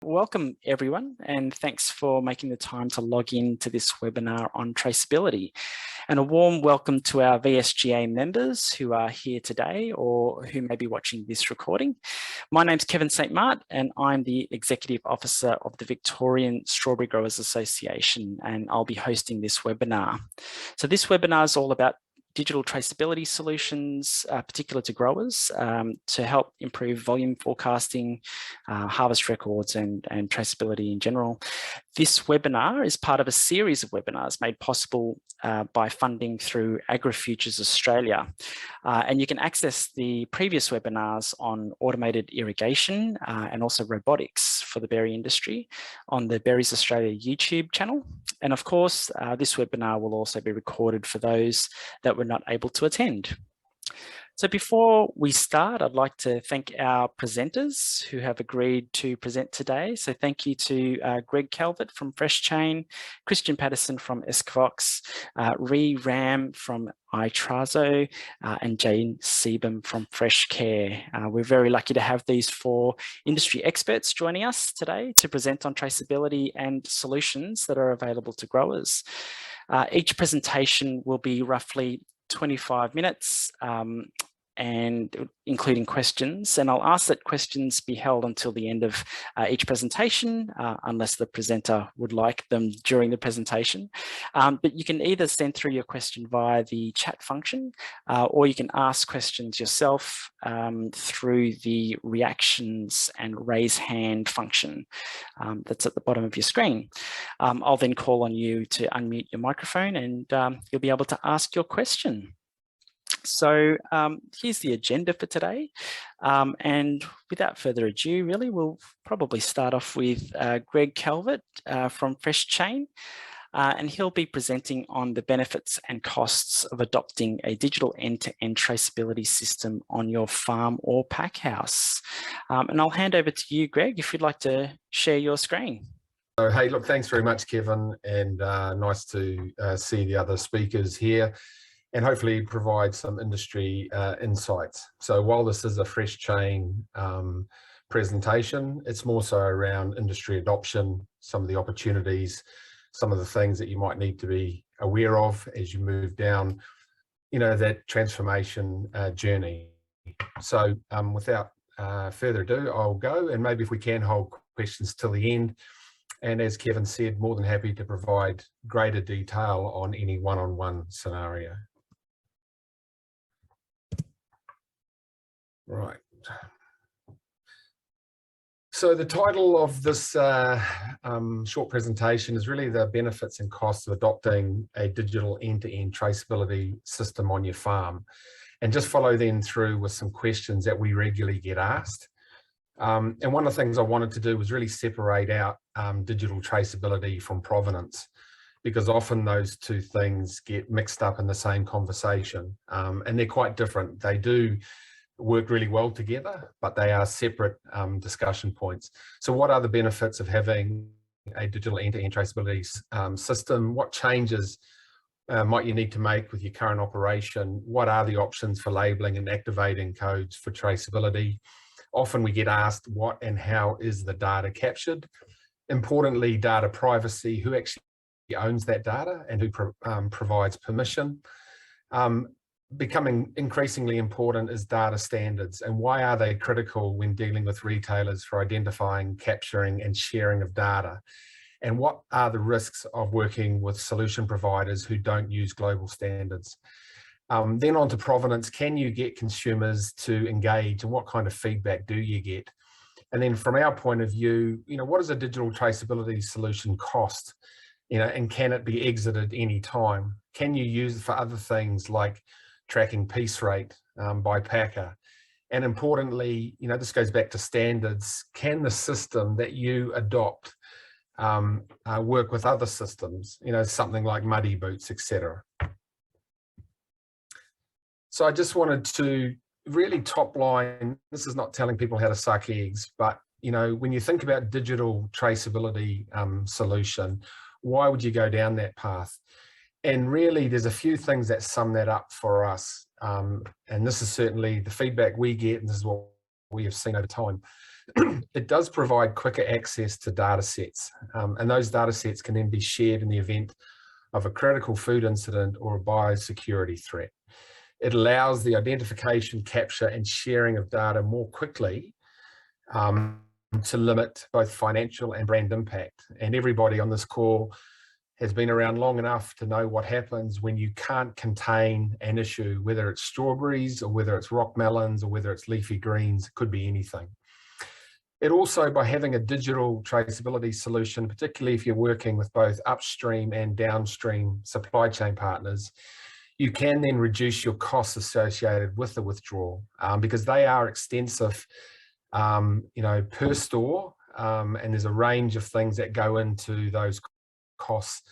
Welcome everyone, and thanks for making the time to log in to this webinar on traceability. And a warm welcome to our VSGA members who are here today or who may be watching this recording. My name's Kevin St. Mart and I'm the Executive Officer of the Victorian Strawberry Growers Association, and I'll be hosting this webinar. So this webinar is all about digital traceability solutions, particular to growers, to help improve volume forecasting, harvest records and traceability in general. This webinar is part of a series of webinars made possible by funding through AgriFutures Australia. And you can access the previous webinars on automated irrigation and also robotics for the berry industry on the Berries Australia YouTube channel. And of course, this webinar will also be recorded for those that were not able to attend. So before we start, I'd like to thank our presenters who have agreed to present today. So thank you to Greg Calvert from FreshChain, Christian Patterson from Escavox, Reeanjou Ram from iTrazo, and Jane Siebum from Freshcare. We're very lucky to have these four industry experts joining us today to present on traceability and solutions that are available to growers. Each presentation will be roughly 25 minutes and including questions, and I'll ask that questions be held until the end of each presentation unless the presenter would like them during the presentation. But you can either send through your question via the chat function or you can ask questions yourself through the reactions and raise hand function that's at the bottom of your screen. I'll then call on you to unmute your microphone and you'll be able to ask your question. So here's the agenda for today. And without further ado, really, we'll probably start off with Greg Calvert from FreshChain. And he'll be presenting on the benefits and costs of adopting a digital end-to-end traceability system on your farm or pack house. And I'll hand over to you, Greg, if you'd like to share your screen. So, hey, look, thanks very much, Kevin, and nice to see the other speakers here and hopefully provide some industry insights. So while this is a FreshChain presentation, it's more so around industry adoption, some of the opportunities, some of the things that you might need to be aware of as you move down, that transformation journey. So without further ado, I'll go, and maybe if we can hold questions till the end. And as Kevin said, more than happy to provide greater detail on any one-on-one scenario. Right. So the title of this short presentation is really the benefits and costs of adopting a digital end-to-end traceability system on your farm. And just follow then through with some questions that we regularly get asked. And one of the things I wanted to do was really separate out digital traceability from provenance, because often those two things get mixed up in the same conversation, and they're quite different. They do work really well together, but they are separate discussion points. So what are the benefits of having a digital end-to-end traceability system? What changes might you need to make with your current operation? What are the options for labeling and activating codes for traceability? Often we get asked what and how is the data captured? Importantly, data privacy, who actually owns that data and who provides permission? Becoming increasingly important is data standards, and why are they critical when dealing with retailers for identifying, capturing and sharing of data? And what are the risks of working with solution providers who don't use global standards? Then on to provenance. Can you get consumers to engage, and what kind of feedback do you get? And then from our point of view, what does a digital traceability solution cost? And can it be exited any time? Can you use it for other things like tracking piece rate by packer? And importantly, this goes back to standards. Can the system that you adopt work with other systems, something like muddy boots, etc.? So I just wanted to really top line, this is not telling people how to suck eggs, but when you think about digital traceability solution, why would you go down that path? And really, there's a few things that sum that up for us. And this is certainly the feedback we get, and this is what we have seen over time. it does provide quicker access to data sets, and those data sets can then be shared in the event of a critical food incident or a biosecurity threat. It allows the identification, capture, and sharing of data more quickly to limit both financial and brand impact. And everybody on this call has been around long enough to know what happens when you can't contain an issue, whether it's strawberries or whether it's rock melons or whether it's leafy greens, it could be anything. It also, by having a digital traceability solution, particularly if you're working with both upstream and downstream supply chain partners, you can then reduce your costs associated with the withdrawal because they are extensive, per store, and there's a range of things that go into those costs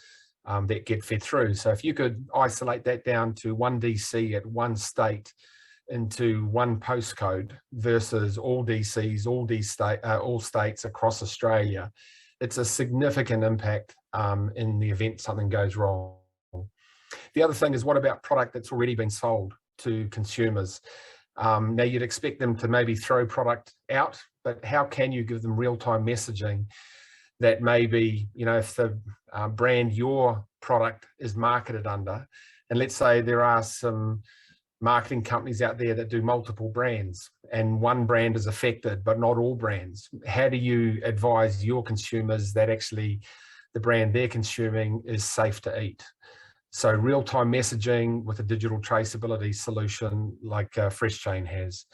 that get fed through. So if you could isolate that down to one DC at one state into one postcode versus all DCs, all states across Australia, it's a significant impact in the event something goes wrong. The other thing is, what about product that's already been sold to consumers? Now you'd expect them to maybe throw product out, but how can you give them real-time messaging that maybe, if the brand your product is marketed under, and let's say there are some marketing companies out there that do multiple brands and one brand is affected, but not all brands. How do you advise your consumers that actually the brand they're consuming is safe to eat? So real-time messaging with a digital traceability solution like FreshChain has.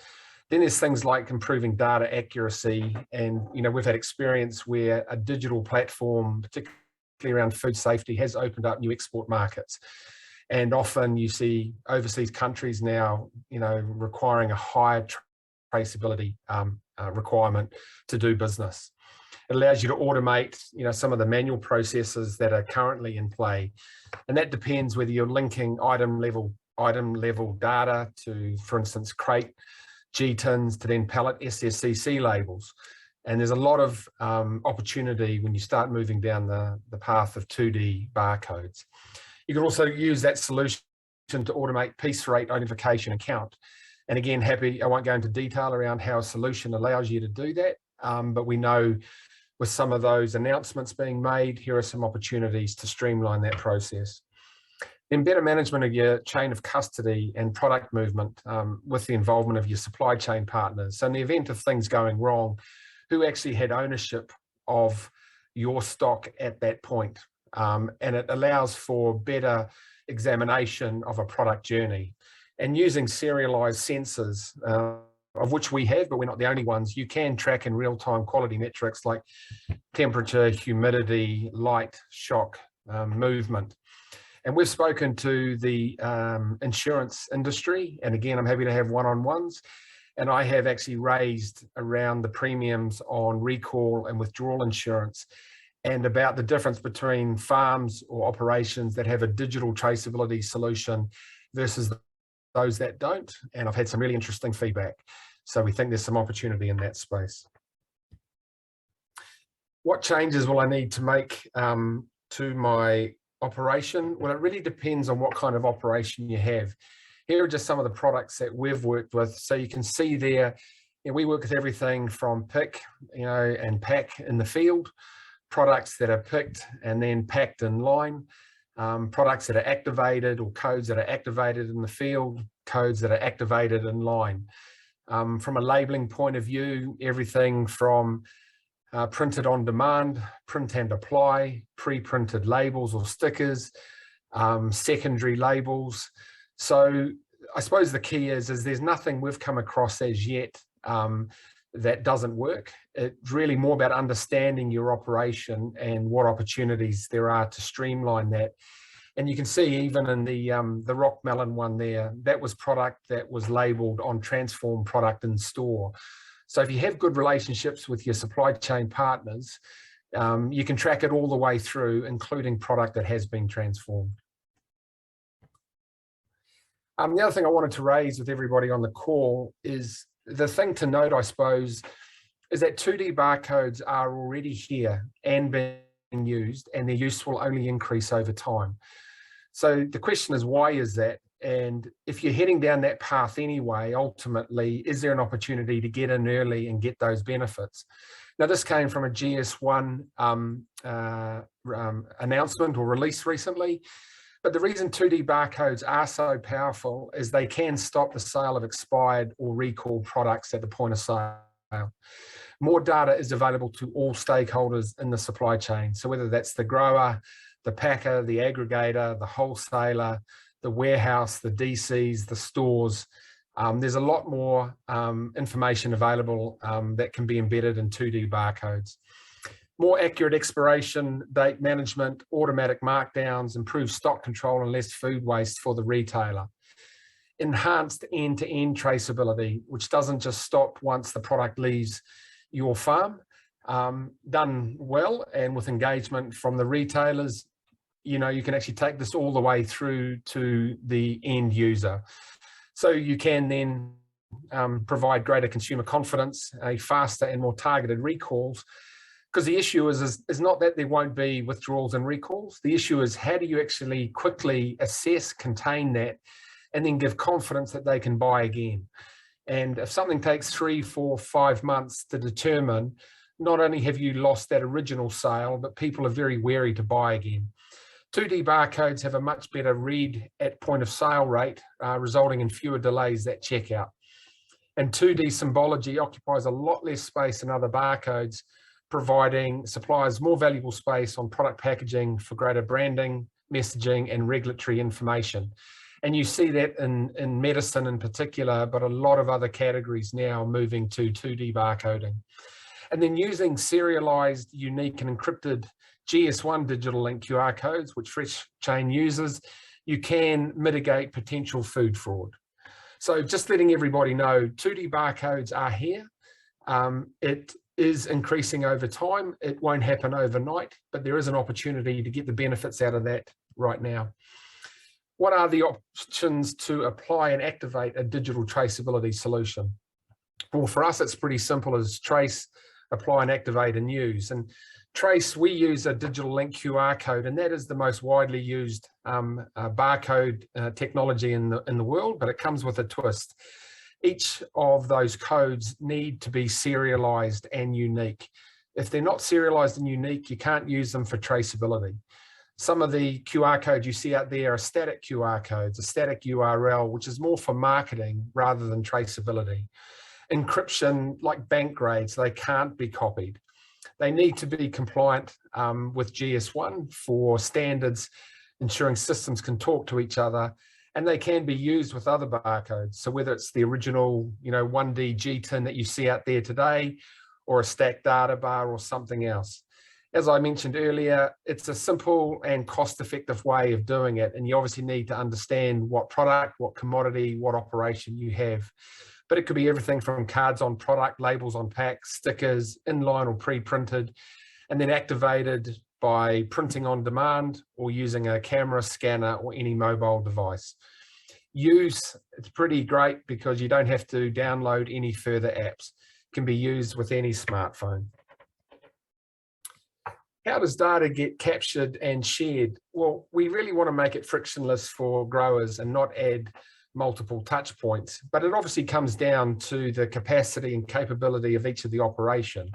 Then there's things like improving data accuracy. And, we've had experience where a digital platform, particularly around food safety, has opened up new export markets. And often you see overseas countries now, requiring a higher traceability requirement to do business. It allows you to automate, some of the manual processes that are currently in play. And that depends whether you're linking item level data to, for instance, crate, G-tins to then pallet SSCC labels. And there's a lot of opportunity when you start moving down the path of 2D barcodes. You can also use that solution to automate piece rate identification and count. And again, I won't go into detail around how a solution allows you to do that, but we know with some of those announcements being made, here are some opportunities to streamline that process. Then better management of your chain of custody and product movement with the involvement of your supply chain partners. So in the event of things going wrong, who actually had ownership of your stock at that point? And it allows for better examination of a product journey. And using serialized sensors, of which we have, but we're not the only ones, you can track in real-time quality metrics like temperature, humidity, light, shock, movement. And we've spoken to the insurance industry, and again, I'm happy to have one-on-ones, and I have actually raised around the premiums on recall and withdrawal insurance and about the difference between farms or operations that have a digital traceability solution versus those that don't. And I've had some really interesting feedback. So we think there's some opportunity in that space. What changes will I need to make to my operation? Well, it really depends on what kind of operation you have. Here are just some of the products that we've worked with. So you can see there, we work with everything from pick, and pack in the field, products that are picked and then packed in line, products that are activated or codes that are activated in the field, codes that are activated in line. From a labeling point of view, everything from printed on demand, print and apply, pre-printed labels or stickers, secondary labels. So I suppose the key is there's nothing we've come across as yet that doesn't work. It's really more about understanding your operation and what opportunities there are to streamline that. And you can see even in the rock melon one there, that was product that was labeled on transformed product in store. So if you have good relationships with your supply chain partners, you can track it all the way through, including product that has been transformed. The other thing I wanted to raise with everybody on the call is the thing to note, I suppose, is that 2D barcodes are already here and being used, and their use will only increase over time. So the question is, why is that? And if you're heading down that path anyway, ultimately, is there an opportunity to get in early and get those benefits? Now, this came from a GS1 announcement or release recently. But the reason 2D barcodes are so powerful is they can stop the sale of expired or recalled products at the point of sale. More data is available to all stakeholders in the supply chain. So whether that's the grower, the packer, the aggregator, the wholesaler, the warehouse, the DCs, the stores, there's a lot more information available that can be embedded in 2D barcodes. More accurate expiration date management, automatic markdowns, improved stock control and less food waste for the retailer. Enhanced end-to-end traceability, which doesn't just stop once the product leaves your farm, done well and with engagement from the retailers, you can actually take this all the way through to the end user. So you can then provide greater consumer confidence, a faster and more targeted recalls, because the issue is not that there won't be withdrawals and recalls. The issue is how do you actually quickly assess, contain that, and then give confidence that they can buy again. And if something takes 3, 4, 5 months to determine, not only have you lost that original sale, but people are very wary to buy again. 2D barcodes have a much better read at point of sale rate, resulting in fewer delays at checkout. And 2D symbology occupies a lot less space than other barcodes, providing suppliers more valuable space on product packaging for greater branding, messaging, and regulatory information. And you see that in medicine in particular, but a lot of other categories now moving to 2D barcoding. And then using serialized, unique, and encrypted GS1 digital link QR codes, which FreshChain uses, you can mitigate potential food fraud. So just letting everybody know, 2D barcodes are here. It is increasing over time. It won't happen overnight, but there is an opportunity to get the benefits out of that right now. What are the options to apply and activate a digital traceability solution? Well, for us, it's pretty simple as trace, apply and activate and use. And trace, we use a digital link QR code, and that is the most widely used barcode technology in the world, but it comes with a twist. Each of those codes need to be serialized and unique. If they're not serialized and unique, you can't use them for traceability. Some of the QR codes you see out there are static QR codes, a static URL, which is more for marketing rather than traceability. Encryption, like bank grades, they can't be copied. They need to be compliant with GS1 for standards, ensuring systems can talk to each other, and they can be used with other barcodes. So whether it's the original, 1D GTIN that you see out there today, or a stacked data bar or something else. As I mentioned earlier, it's a simple and cost-effective way of doing it. And you obviously need to understand what product, what commodity, what operation you have. But it could be everything from cards on product, labels on packs, stickers, inline or pre-printed, and then activated by printing on demand or using a camera, scanner, or any mobile device. Use, it's pretty great because you don't have to download any further apps. It can be used with any smartphone. How does data get captured and shared? Well, we really want to make it frictionless for growers and not add multiple touch points, but it obviously comes down to the capacity and capability of each of the operation.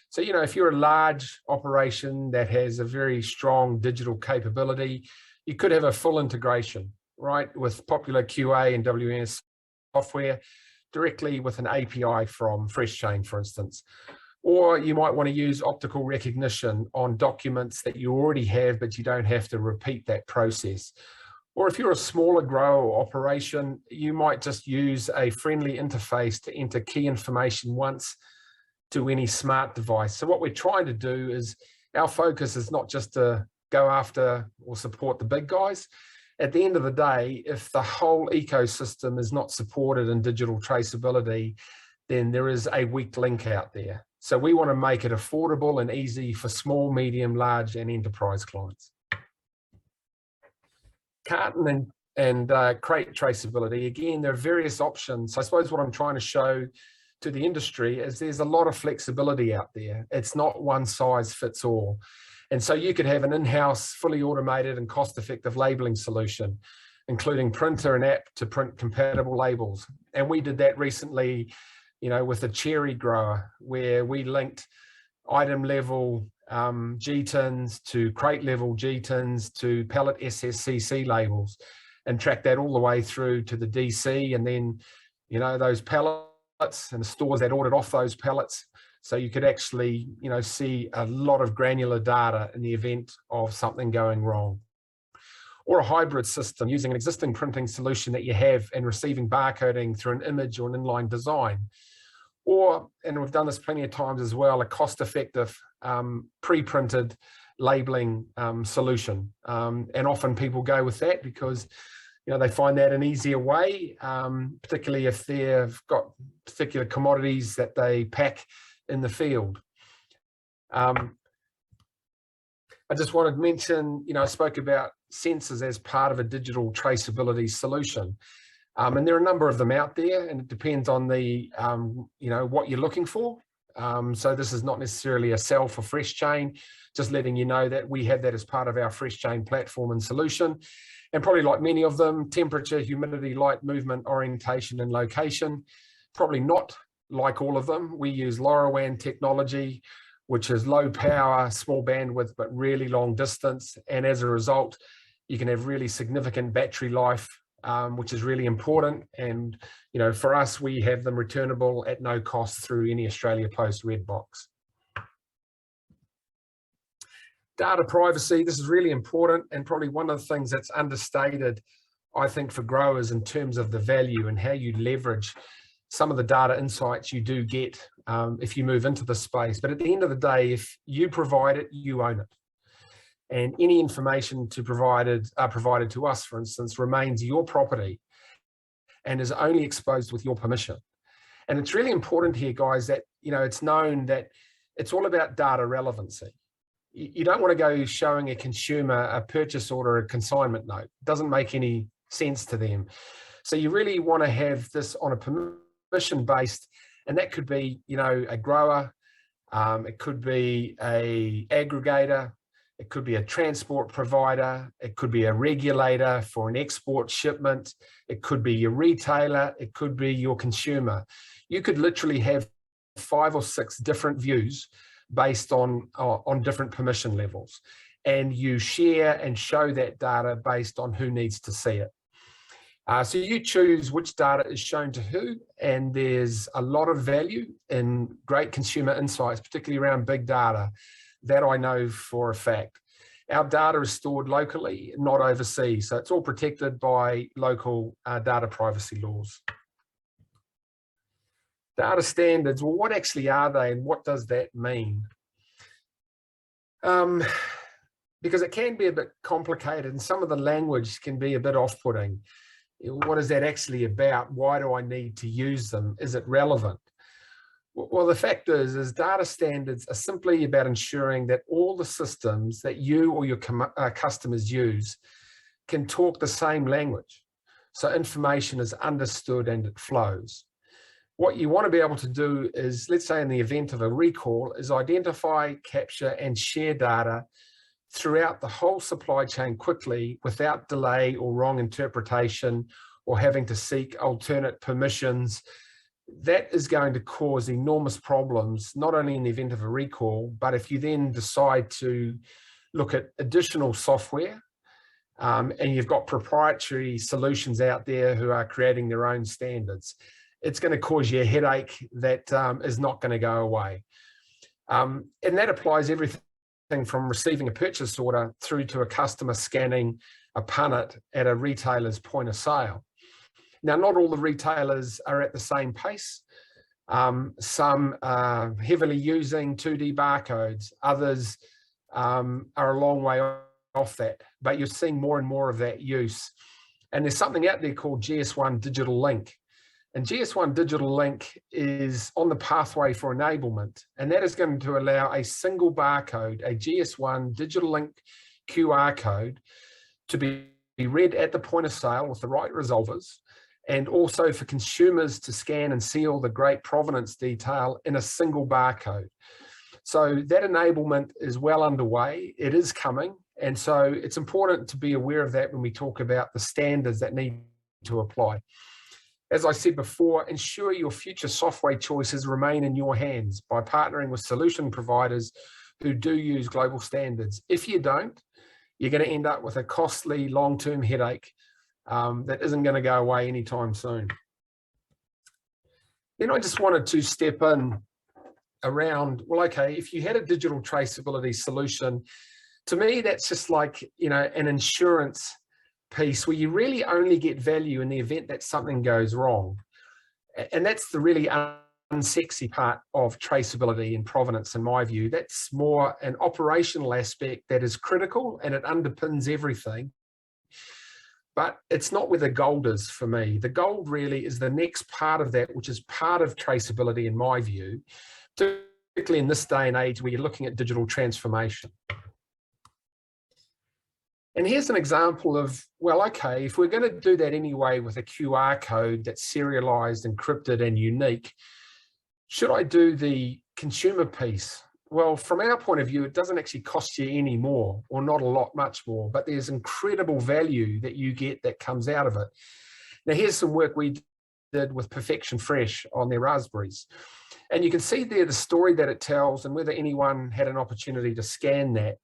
So, if you're a large operation that has a very strong digital capability, you could have a full integration, right, with popular QA and WMS software directly with an API from FreshChain, for instance. Or you might want to use optical recognition on documents that you already have, but you don't have to repeat that process. Or if you're a smaller grower or operation, you might just use a friendly interface to enter key information once to any smart device. So what we're trying to do is, our focus is not just to go after or support the big guys. At the end of the day, if the whole ecosystem is not supported in digital traceability, then there is a weak link out there. So we want to make it affordable and easy for small, medium, large, and enterprise clients. Carton and crate traceability, again, there are various options. I suppose what I'm trying to show to the industry is there's a lot of flexibility out there. It's not one size fits all. And so you could have an in-house, fully automated and cost-effective labeling solution. including printer and app to print compatible labels. And we did that recently, with a cherry grower, where we linked item level G-tins to crate level G-tins to pallet SSCC labels, and tracked that all the way through to the DC, and then, those pallets and the stores that ordered off those pallets. So you could actually, see a lot of granular data in the event of something going wrong. Or a hybrid system using an existing printing solution that you have and receiving barcoding through an image or an inline design. Or, and we've done this plenty of times as well, a cost-effective pre-printed labeling solution. And often people go with that because they find that an easier way, particularly if they've got particular commodities that they pack in the field. I just wanted to mention, I spoke about sensors as part of a digital traceability solution. And there are a number of them out there, and it depends on the, what you're looking for. So this is not necessarily a sell for FreshChain, just letting you know that we have that as part of our FreshChain platform and solution. And probably like many of them, temperature, humidity, light, movement, orientation, and location. Probably not like all of them. We use LoRaWAN technology, which is low power, small bandwidth, but really long distance. And as a result, you can have really significant battery life, which is really important. And, for us, we have them returnable at no cost through any Australia Post red box. Data privacy, this is really important, and probably one of the things that's understated, I think, for growers in terms of the value and how you leverage some of the data insights you do get if you move into the space. But at the end of the day, if you provide it, you own it. And any information provided to us, for instance, remains your property and is only exposed with your permission. And it's really important here, guys, that it's known that it's all about data relevancy. You don't want to go showing a consumer a purchase order, a consignment note. It doesn't make any sense to them. So you really want to have this on a permission-based, and that could be, a grower, it could be a aggregator, it could be a transport provider, it could be a regulator for an export shipment, it could be your retailer, it could be your consumer. You could literally have 5 or 6 different views based on different permission levels, and you share and show that data based on who needs to see it. So you choose which data is shown to who, and there's a lot of value in great consumer insights, particularly around big data. That I know for a fact. Our data is stored locally, not overseas, so it's all protected by local data privacy laws. Data standards, well, what actually are they and what does that mean? Because it can be a bit complicated and some of the language can be a bit off-putting. What is that actually about? Why do I need to use them? Is it relevant? Well, the fact is data standards are simply about ensuring that all the systems that you or your customers use can talk the same language. So information is understood and it flows. What you want to be able to do is, let's say in the event of a recall, is identify, capture and share data throughout the whole supply chain quickly without delay or wrong interpretation or having to seek alternate permissions. That is going to cause enormous problems, not only in the event of a recall, but if you then decide to look at additional software and you've got proprietary solutions out there who are creating their own standards, it's going to cause you a headache that is not going to go away. And that applies everything from receiving a purchase order through to a customer scanning a punnet at a retailer's point of sale. Now, not all the retailers are at the same pace. Some are heavily using 2D barcodes. Others are a long way off that, but you're seeing more and more of that use. And there's something out there called GS1 Digital Link. And GS1 Digital Link is on the pathway for enablement. And that is going to allow a single barcode, a GS1 Digital Link QR code, to be read at the point of sale with the right resolvers, and also for consumers to scan and see all the great provenance detail in a single barcode. So that enablement is well underway. It is coming, And so it's important to be aware of that when we talk about the standards that need to apply. As I said before, ensure your future software choices remain in your hands by partnering with solution providers who do use global standards. If you don't, you're going to end up with a costly long-term headache that isn't going to go away anytime soon. Then I just wanted to step in around, well, okay, if you had a digital traceability solution, to me, that's just like, an insurance piece where you really only get value in the event that something goes wrong. And that's the really unsexy part of traceability and provenance, in my view. That's more an operational aspect that is critical and it underpins everything. But it's not where the gold is for me. The gold really is the next part of that, which is part of traceability, in my view, particularly in this day and age where you're looking at digital transformation. And here's an example of, well, okay, if we're going to do that anyway with a QR code that's serialized, encrypted, and unique, should I do the consumer piece? Well, from our point of view, it doesn't actually cost you any more, or not a lot, much more, but there's incredible value that you get that comes out of it. Now, here's some work we did with Perfection Fresh on their raspberries. And you can see there the story that it tells and whether anyone had an opportunity to scan that.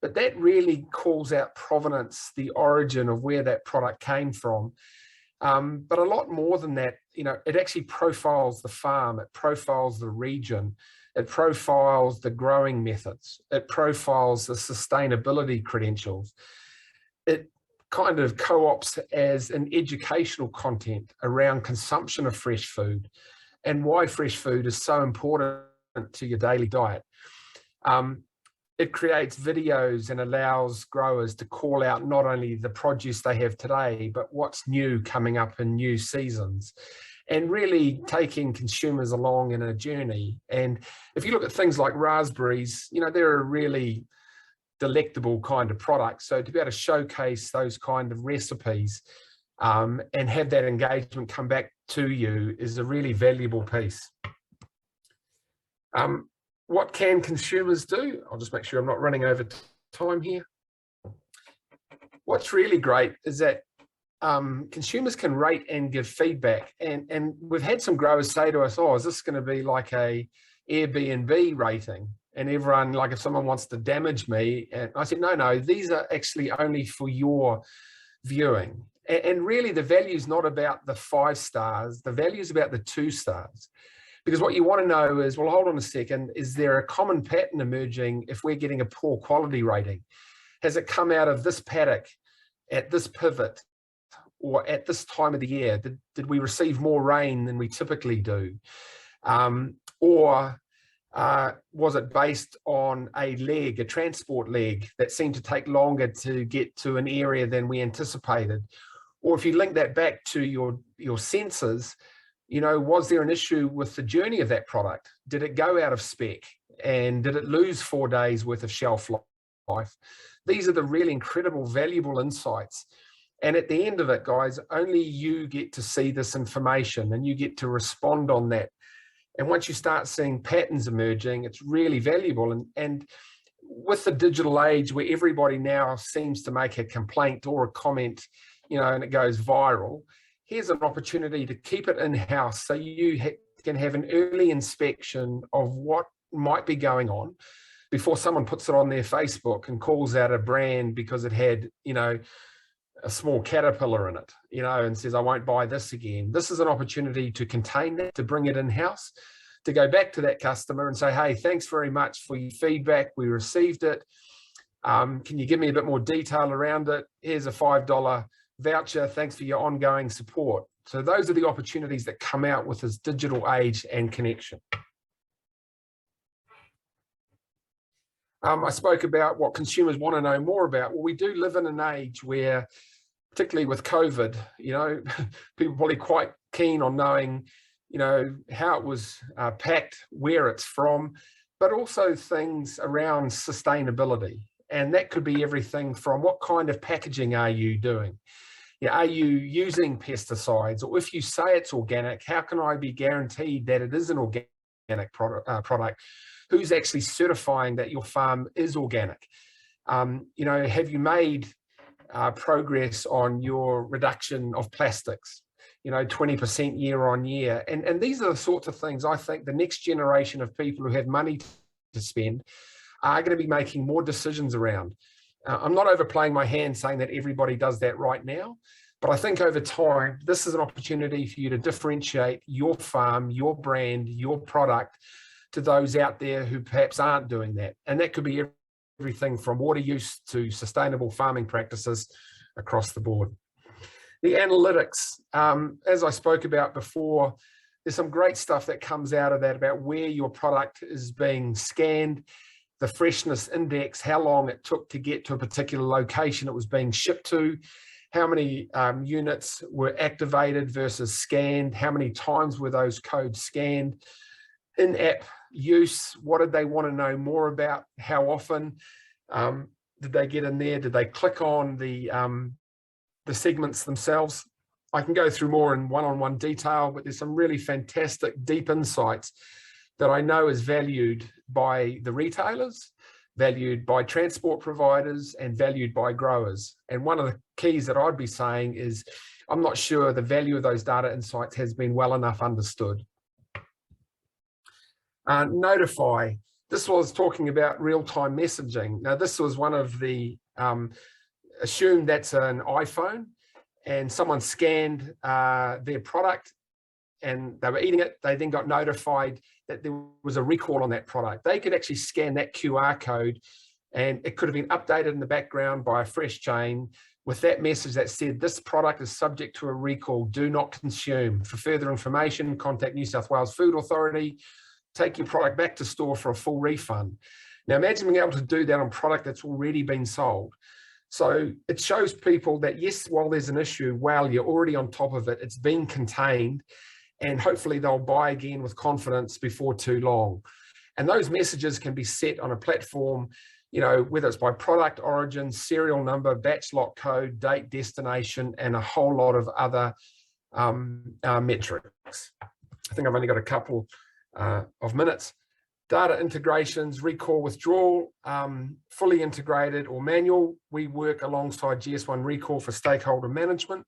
But that really calls out provenance, the origin of where that product came from. But a lot more than that, it actually profiles the farm, it profiles the region, it profiles the growing methods, it profiles the sustainability credentials. It kind of co-ops as an educational content around consumption of fresh food and why fresh food is so important to your daily diet. It creates videos and allows growers to call out not only the produce they have today, but what's new coming up in new seasons, and really taking consumers along in a journey. And if you look at things like raspberries, they're a really delectable kind of product. So to be able to showcase those kind of recipes and have that engagement come back to you is a really valuable piece. What can consumers do? I'll just make sure I'm not running over time here. What's really great is that consumers can rate and give feedback. And we've had some growers say to us, oh, is this going to be like a Airbnb rating? And everyone, like if someone wants to damage me, and I said, no, these are actually only for your viewing. And really the value is not about the 5 stars, the value is about the 2 stars. Because what you want to know is, well, hold on a second, is there a common pattern emerging if we're getting a poor quality rating? Has it come out of this paddock at this pivot or at this time of the year? Did we receive more rain than we typically do? Or was it based on a transport leg that seemed to take longer to get to an area than we anticipated? Or if you link that back to your sensors, was there an issue with the journey of that product? Did it go out of spec? And did it lose 4 days worth of shelf life? These are the really incredible, valuable insights. And at the end of it, guys, only you get to see this information and you get to respond on that. And once you start seeing patterns emerging, it's really valuable. And with the digital age where everybody now seems to make a complaint or a comment, and it goes viral, here's an opportunity to keep it in-house so you can have an early inspection of what might be going on before someone puts it on their Facebook and calls out a brand because it had, a small caterpillar in it, and says, I won't buy this again. This is an opportunity to contain that, to bring it in-house, to go back to that customer and say, hey, thanks very much for your feedback. We received it. Can you give me a bit more detail around it? Here's a $5 voucher. Thanks for your ongoing support. So those are the opportunities that come out with this digital age and connection. I spoke about what consumers want to know more about. Well, we do live in an age where, particularly with COVID, people are probably quite keen on knowing, how it was packed, where it's from, but also things around sustainability. And that could be everything from what kind of packaging are you doing? Are you using pesticides? Or if you say it's organic, how can I be guaranteed that it is an organic product? Who's actually certifying that your farm is organic? You know, have you made progress on your reduction of plastics? You know, 20% year on year. And these are the sorts of things I think the next generation of people who have money to spend are going to be making more decisions around. I'm not overplaying my hand saying that everybody does that right now, but I think over time, this is an opportunity for you to differentiate your farm, your brand, your product to those out there who perhaps aren't doing that. And that could be everything from water use to sustainable farming practices across the board. The analytics, as I spoke about before, there's some great stuff that comes out of that about where your product is being scanned, the freshness index, how long it took to get to a particular location it was being shipped to, how many units were activated versus scanned, how many times were those codes scanned, in-app use, what did they want to know more about, how often did they get in there, did they click on the segments themselves. I can go through more in one-on-one detail, but there's some really fantastic deep insights that I know is valued by the retailers, valued by transport providers, and valued by growers. And one of the keys that I'd be saying is, I'm not sure the value of those data insights has been well enough understood. Notify. This was talking about real-time messaging. Now, this was one of the, assume that's an iPhone, and someone scanned their product and they were eating it. They then got notified that there was a recall on that product. They could actually scan that QR code, and it could have been updated in the background by a FreshChain with that message that said, this product is subject to a recall, do not consume. For further information, contact New South Wales Food Authority, take your product back to store for a full refund. Now imagine being able to do that on product that's already been sold. So it shows people that yes, while there's an issue, while you're already on top of it, it's been contained, and hopefully they'll buy again with confidence before too long. And those messages can be set on a platform, you know, whether it's by product origin, serial number, batch lot code, date, destination, and a whole lot of other metrics. I think I've only got a couple of minutes. Data integrations, recall, withdrawal, fully integrated or manual. We work alongside GS1 Recall for stakeholder management.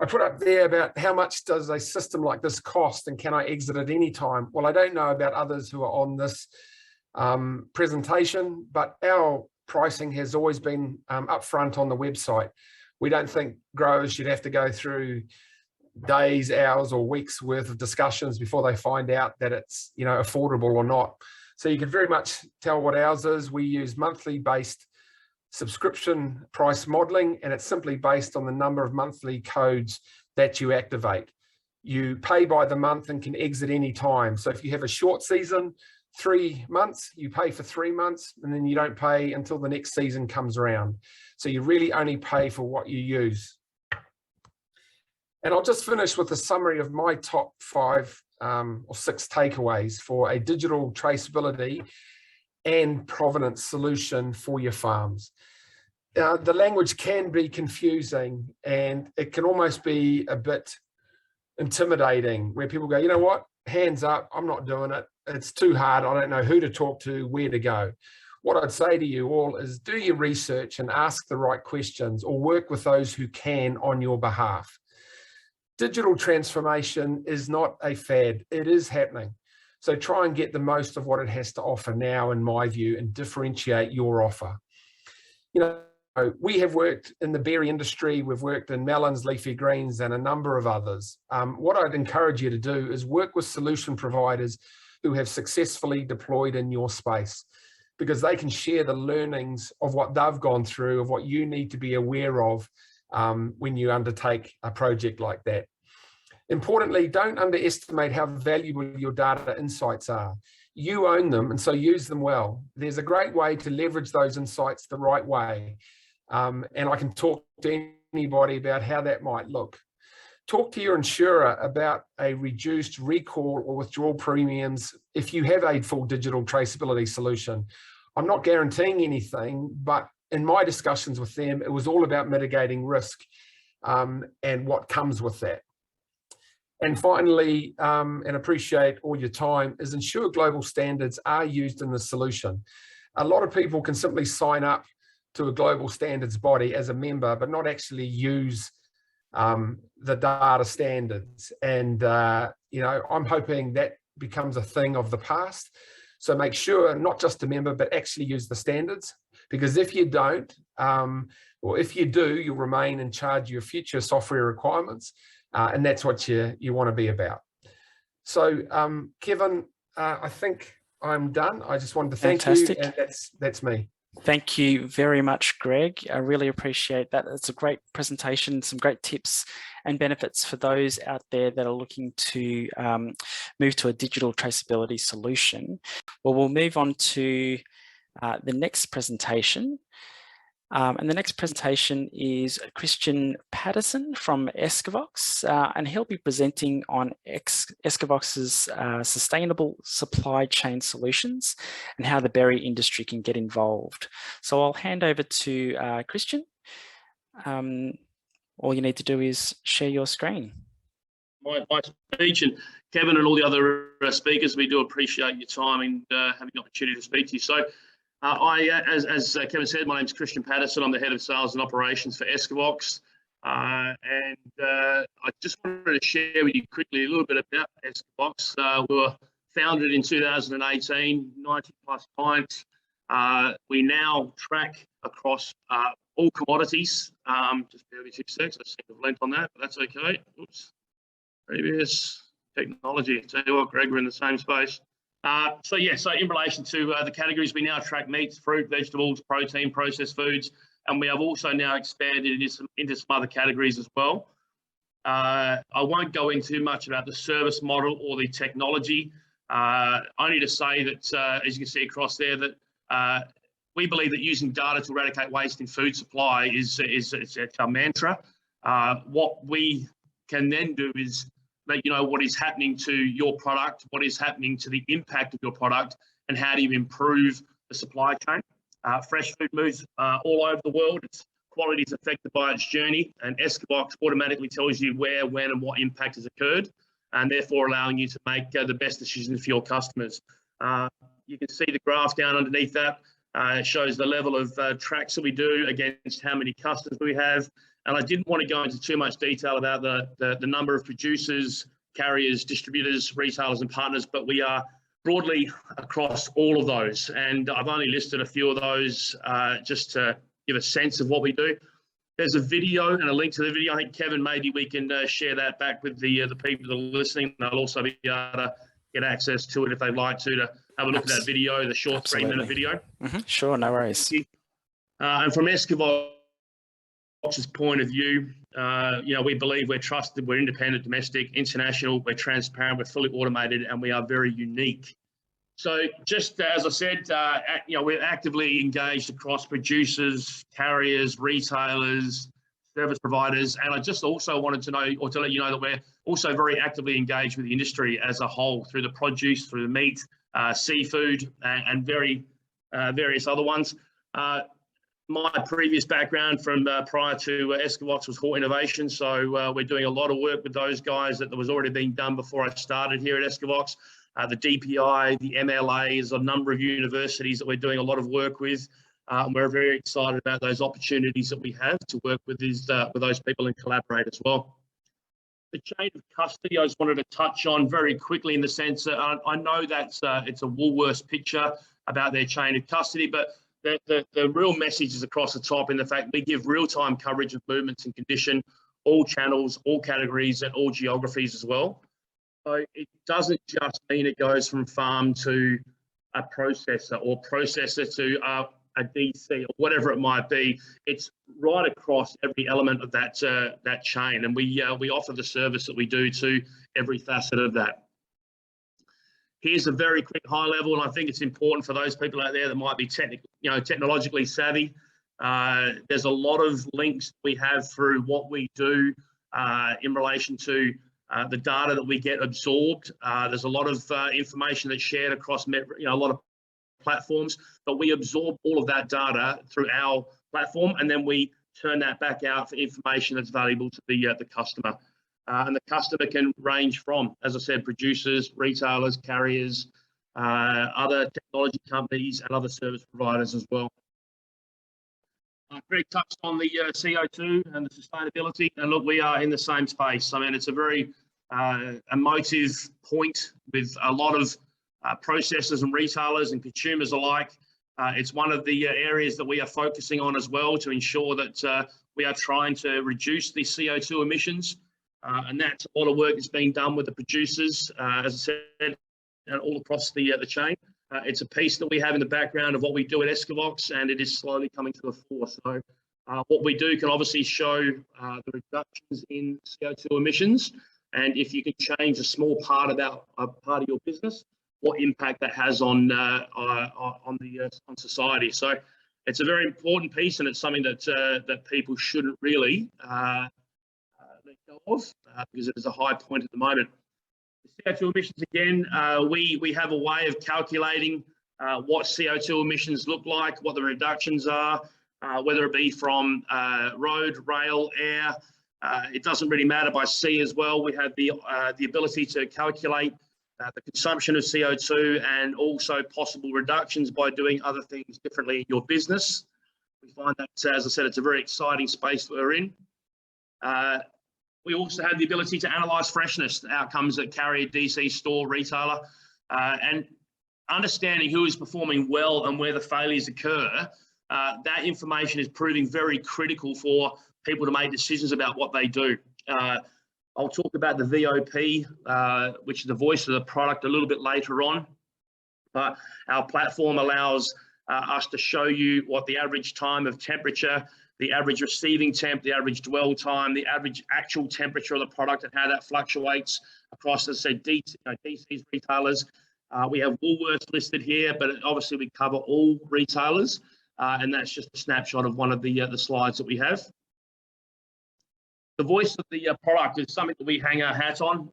I put up there about how much does a system like this cost, and can I exit at any time? Well, I don't know about others who are on this presentation, but our pricing has always been upfront on the website. We don't think growers should have to go through days, hours, or weeks worth of discussions before they find out that it's, you know, affordable or not. So you can very much tell what ours is. We use monthly based subscription price modeling, and it's simply based on the number of monthly codes that you activate. You pay by the month and can exit any time. So if you have a short season, 3 months, you pay for 3 months, and then you don't pay until the next season comes around. So you really only pay for what you use. And I'll just finish with a summary of my top 5 or 6 takeaways for a digital traceability and provenance solution for your farms. The language can be confusing, and it can almost be a bit intimidating, where people go, you know what, hands up, I'm not doing it. It's too hard. I don't know who to talk to, where to go. What I'd say to you all is do your research and ask the right questions, or work with those who can on your behalf. Digital transformation is not a fad, it is happening. So try and get the most of what it has to offer now, in my view, and differentiate your offer. You know, we have worked in the berry industry, we've worked in melons, leafy greens, and a number of others. What I'd encourage you to do is work with solution providers who have successfully deployed in your space, because they can share the learnings of what they've gone through, of what you need to be aware of when you undertake a project like that. Importantly, don't underestimate how valuable your data insights are. You own them, and so use them well. There's a great way to leverage those insights the right way. And I can talk to anybody about how that might look. Talk to your insurer about a reduced recall or withdrawal premiums if you have a full digital traceability solution. I'm not guaranteeing anything, but in my discussions with them, it was all about mitigating risk and what comes with that. And finally, and appreciate all your time, is ensure global standards are used in the solution. a lot of people can simply sign up to a global standards body as a member, but not actually use the data standards. And, I'm hoping that becomes a thing of the past. So make sure not just to member, but actually use the standards, because if you don't, or if you do, you'll remain in charge of your future software requirements. And that's what you want to be about. So Kevin, I think I'm done. I just wanted to thank you, and that's me. Thank you very much, Greg. I really appreciate that. It's a great presentation, some great tips and benefits for those out there that are looking to move to a digital traceability solution. Well, we'll move on to the next presentation. And the next presentation is Christian Patterson from Escavox, and he'll be presenting on Escavox's sustainable supply chain solutions and how the berry industry can get involved. So I'll hand over to Christian. All you need to do is share your screen. My speech, and Kevin and all the other speakers, we do appreciate your time and having the opportunity to speak to you. So as Kevin said, my name is Christian Patterson. I'm the head of sales and operations for Escavox. I just wanted to share with you quickly a little bit about Escavox. We were founded in 2018, 90 plus clients. We now track across all commodities. Just bear with me 2 seconds. I seem to have lent on that, but that's okay. Oops. Previous technology. Tell you what, Greg, we're in the same space. So in relation to the categories, we now track meats, fruit, vegetables, protein, processed foods, and we have also now expanded into some other categories as well. I won't go into much about the service model or the technology, only to say that, as you can see across there, that we believe that using data to eradicate waste in food supply is our mantra. What we can then do is let you know what is happening to your product, what is happening to the impact of your product, and how do you improve the supply chain. Fresh food moves all over the world. Its quality is affected by its journey, and Escavox automatically tells you where, when, and what impact has occurred, and therefore allowing you to make the best decisions for your customers. You can see the graph down underneath that. It shows the level of tracks that we do against how many customers we have. And I didn't want to go into too much detail about the number of producers, carriers, distributors, retailers, and partners, but we are broadly across all of those. And I've only listed a few of those just to give a sense of what we do. There's a video and a link to the video. I think, Kevin, maybe we can share that back with the people that are listening. They'll also be able to get access to it if they'd like to have a look at that video, the short 3-minute video. Sure, no worries. And from Escavox's point of view, we believe we're trusted, we're independent, domestic, international, we're transparent, we're fully automated, and we are very unique. So just as I said, we're actively engaged across producers, carriers, retailers, service providers, and I just also wanted to know, or to let you know, that we're also very actively engaged with the industry as a whole through the produce, through the meat, seafood, and various other ones. My previous background from prior to Escavox was Hort Innovation, so we're doing a lot of work with those guys that was already being done before I started here at Escavox. The DPI, the MLAs, a number of universities that we're doing a lot of work with. We're very excited about those opportunities that we have to work with those people and collaborate as well. The chain of custody, I just wanted to touch on very quickly in the sense that I know that it's a Woolworths picture about their chain of custody, but the real message is across the top in the fact we give real-time coverage of movements and condition, all channels, all categories, and all geographies as well. So it doesn't just mean it goes from farm to a processor or processor to a DC or whatever it might be. It's right across every element of that chain, and we offer the service that we do to every facet of that. Here's a very quick high level, and I think it's important for those people out there that might be technologically savvy. There's a lot of links we have through what we do in relation to the data that we get absorbed. There's a lot of information that's shared across a lot of platforms, but we absorb all of that data through our platform, and then we turn that back out for information that's valuable to the customer. And the customer can range from, as I said, producers, retailers, carriers, other technology companies and other service providers as well. Greg touched on the CO2 and the sustainability, and look, we are in the same space. I mean, it's a very emotive point with a lot of processors and retailers and consumers alike. It's one of the areas that we are focusing on as well to ensure that we are trying to reduce the CO2 emissions, and that's a lot of work that's being done with the producers, as I said, and all across the chain. It's a piece that we have in the background of what we do at Escavox, and it is slowly coming to the fore. So what we do can obviously show the reductions in CO2 emissions, and if you can change a small part about a part of your business, what impact that has on society. So it's a very important piece, and it's something that that people shouldn't really let go of because it is a high point at the moment. The CO2 emissions, again, we have a way of calculating what CO2 emissions look like, what the reductions are, whether it be from road, rail, air. It doesn't really matter by sea as well. We have the ability to calculate the consumption of CO2 and also possible reductions by doing other things differently in your business. We find that, as I said, it's a very exciting space that we're in. We also have the ability to analyse freshness outcomes at carrier, DC, store, retailer, and understanding who is performing well and where the failures occur. That information is proving very critical for people to make decisions about what they do. I'll talk about the VOP, which is the voice of the product, a little bit later on. But our platform allows us to show you what the average time of temperature, the average receiving temp, the average dwell time, the average actual temperature of the product, and how that fluctuates across, as I said, DC's retailers. We have Woolworths listed here, but obviously we cover all retailers, and that's just a snapshot of one of the slides that we have. The voice of the product is something that we hang our hat on.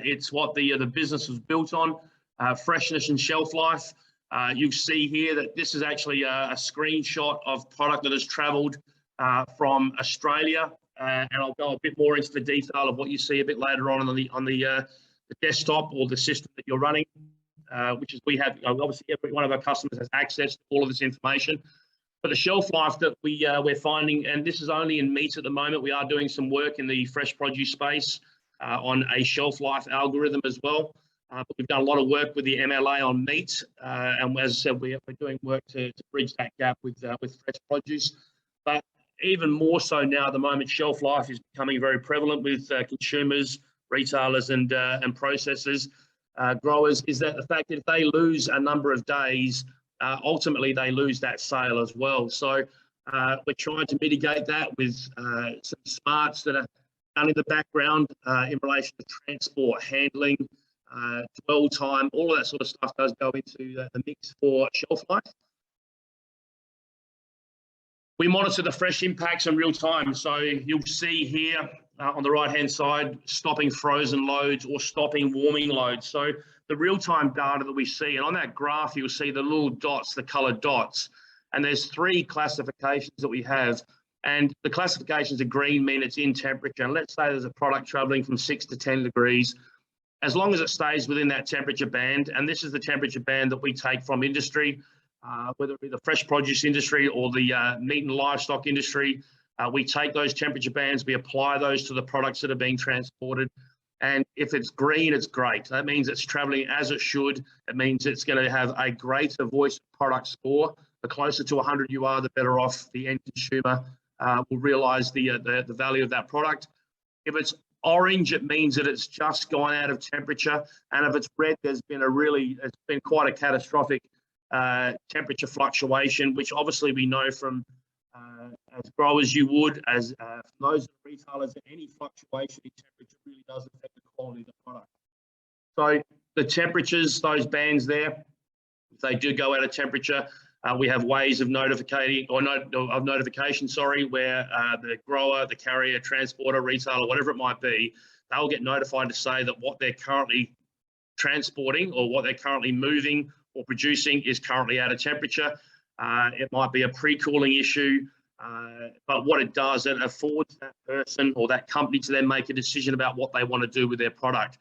It's what the business was built on, freshness and shelf life. You see here that this is actually a screenshot of product that has travelled from Australia, and I'll go a bit more into the detail of what you see a bit later on the desktop or the system that you're running, which is we have, obviously every one of our customers has access to all of this information. But the shelf life that we're finding, and this is only in meat at the moment, we are doing some work in the fresh produce space on a shelf life algorithm as well. But we've done a lot of work with the MLA on meat, and as I said, we're doing work to bridge that gap with fresh produce. But even more so now at the moment, shelf life is becoming very prevalent with consumers, retailers, and processors, growers, is that the fact that if they lose a number of days, ultimately they lose that sale as well. So we're trying to mitigate that with some smarts that are done in the background in relation to transport, handling, dwell time, all of that sort of stuff does go into the mix for shelf life. We monitor the fresh impacts in real time. So you'll see here on the right-hand side, stopping frozen loads or stopping warming loads. So the real-time data that we see, and on that graph, you'll see the little dots, the colored dots. And there's 3 classifications that we have. And the classifications of green mean it's in temperature. And let's say there's a product traveling from 6 to 10 degrees. As long as it stays within that temperature band, and this is the temperature band that we take from industry, whether it be the fresh produce industry or the meat and livestock industry, we take those temperature bands, we apply those to the products that are being transported. And if it's green, it's great. That means it's traveling as it should. It means it's going to have a greater voice product score. The closer to 100 you are, the better off the end consumer will realize the value of that product. If it's orange, it means that it's just gone out of temperature. And if it's red, it's been quite a catastrophic temperature fluctuation, which obviously we know from as growers you would, as those retailers, that any fluctuation in temperature really does affect the quality of the product. So the temperatures, those bands there, if they do go out of temperature, we have ways of notification, where the grower, the carrier, transporter, retailer, whatever it might be, they'll get notified to say that what they're currently transporting or what they're currently moving or producing is currently out of temperature. It might be a pre-cooling issue, but what it does, it affords that person or that company to then make a decision about what they want to do with their product.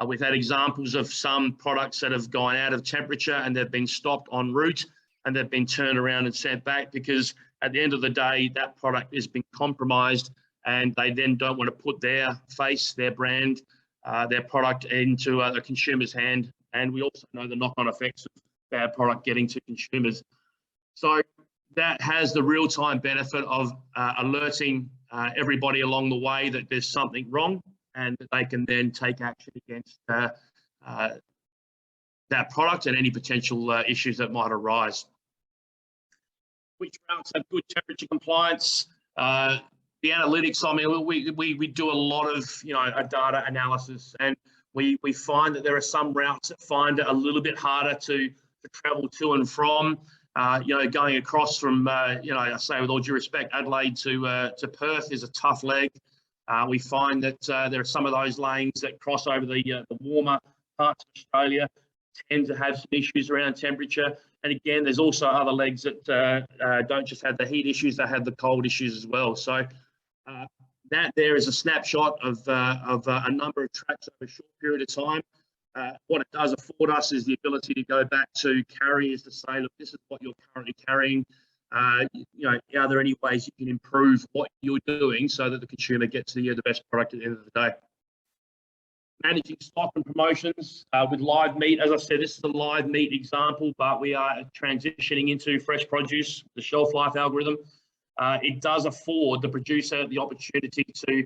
We've had examples of some products that have gone out of temperature and they've been stopped en route and they've been turned around and sent back because at the end of the day, that product has been compromised and they then don't want to put their face, their brand, their product into a consumer's hand. And we also know the knock-on effects of bad product getting to consumers. So that has the real-time benefit of alerting everybody along the way that there's something wrong and that they can then take action against that product and any potential issues that might arise. Which routes have good temperature compliance? The analytics, I mean, we do a lot of data analysis, and we find that there are some routes that find it a little bit harder to travel to and from. Going across from, I say with all due respect, Adelaide to Perth is a tough leg. We find that there are some of those lanes that cross over the warmer parts of Australia tend to have some issues around temperature. And again, there's also other legs that don't just have the heat issues, they have the cold issues as well. So that there is a snapshot of a number of tracks over a short period of time. What it does afford us is the ability to go back to carriers to say, look, this is what you're currently carrying. Are there any ways you can improve what you're doing so that the consumer gets the best product at the end of the day? Managing stock and promotions with live meat. As I said, this is a live meat example, but we are transitioning into fresh produce, the shelf life algorithm. It does afford the producer the opportunity to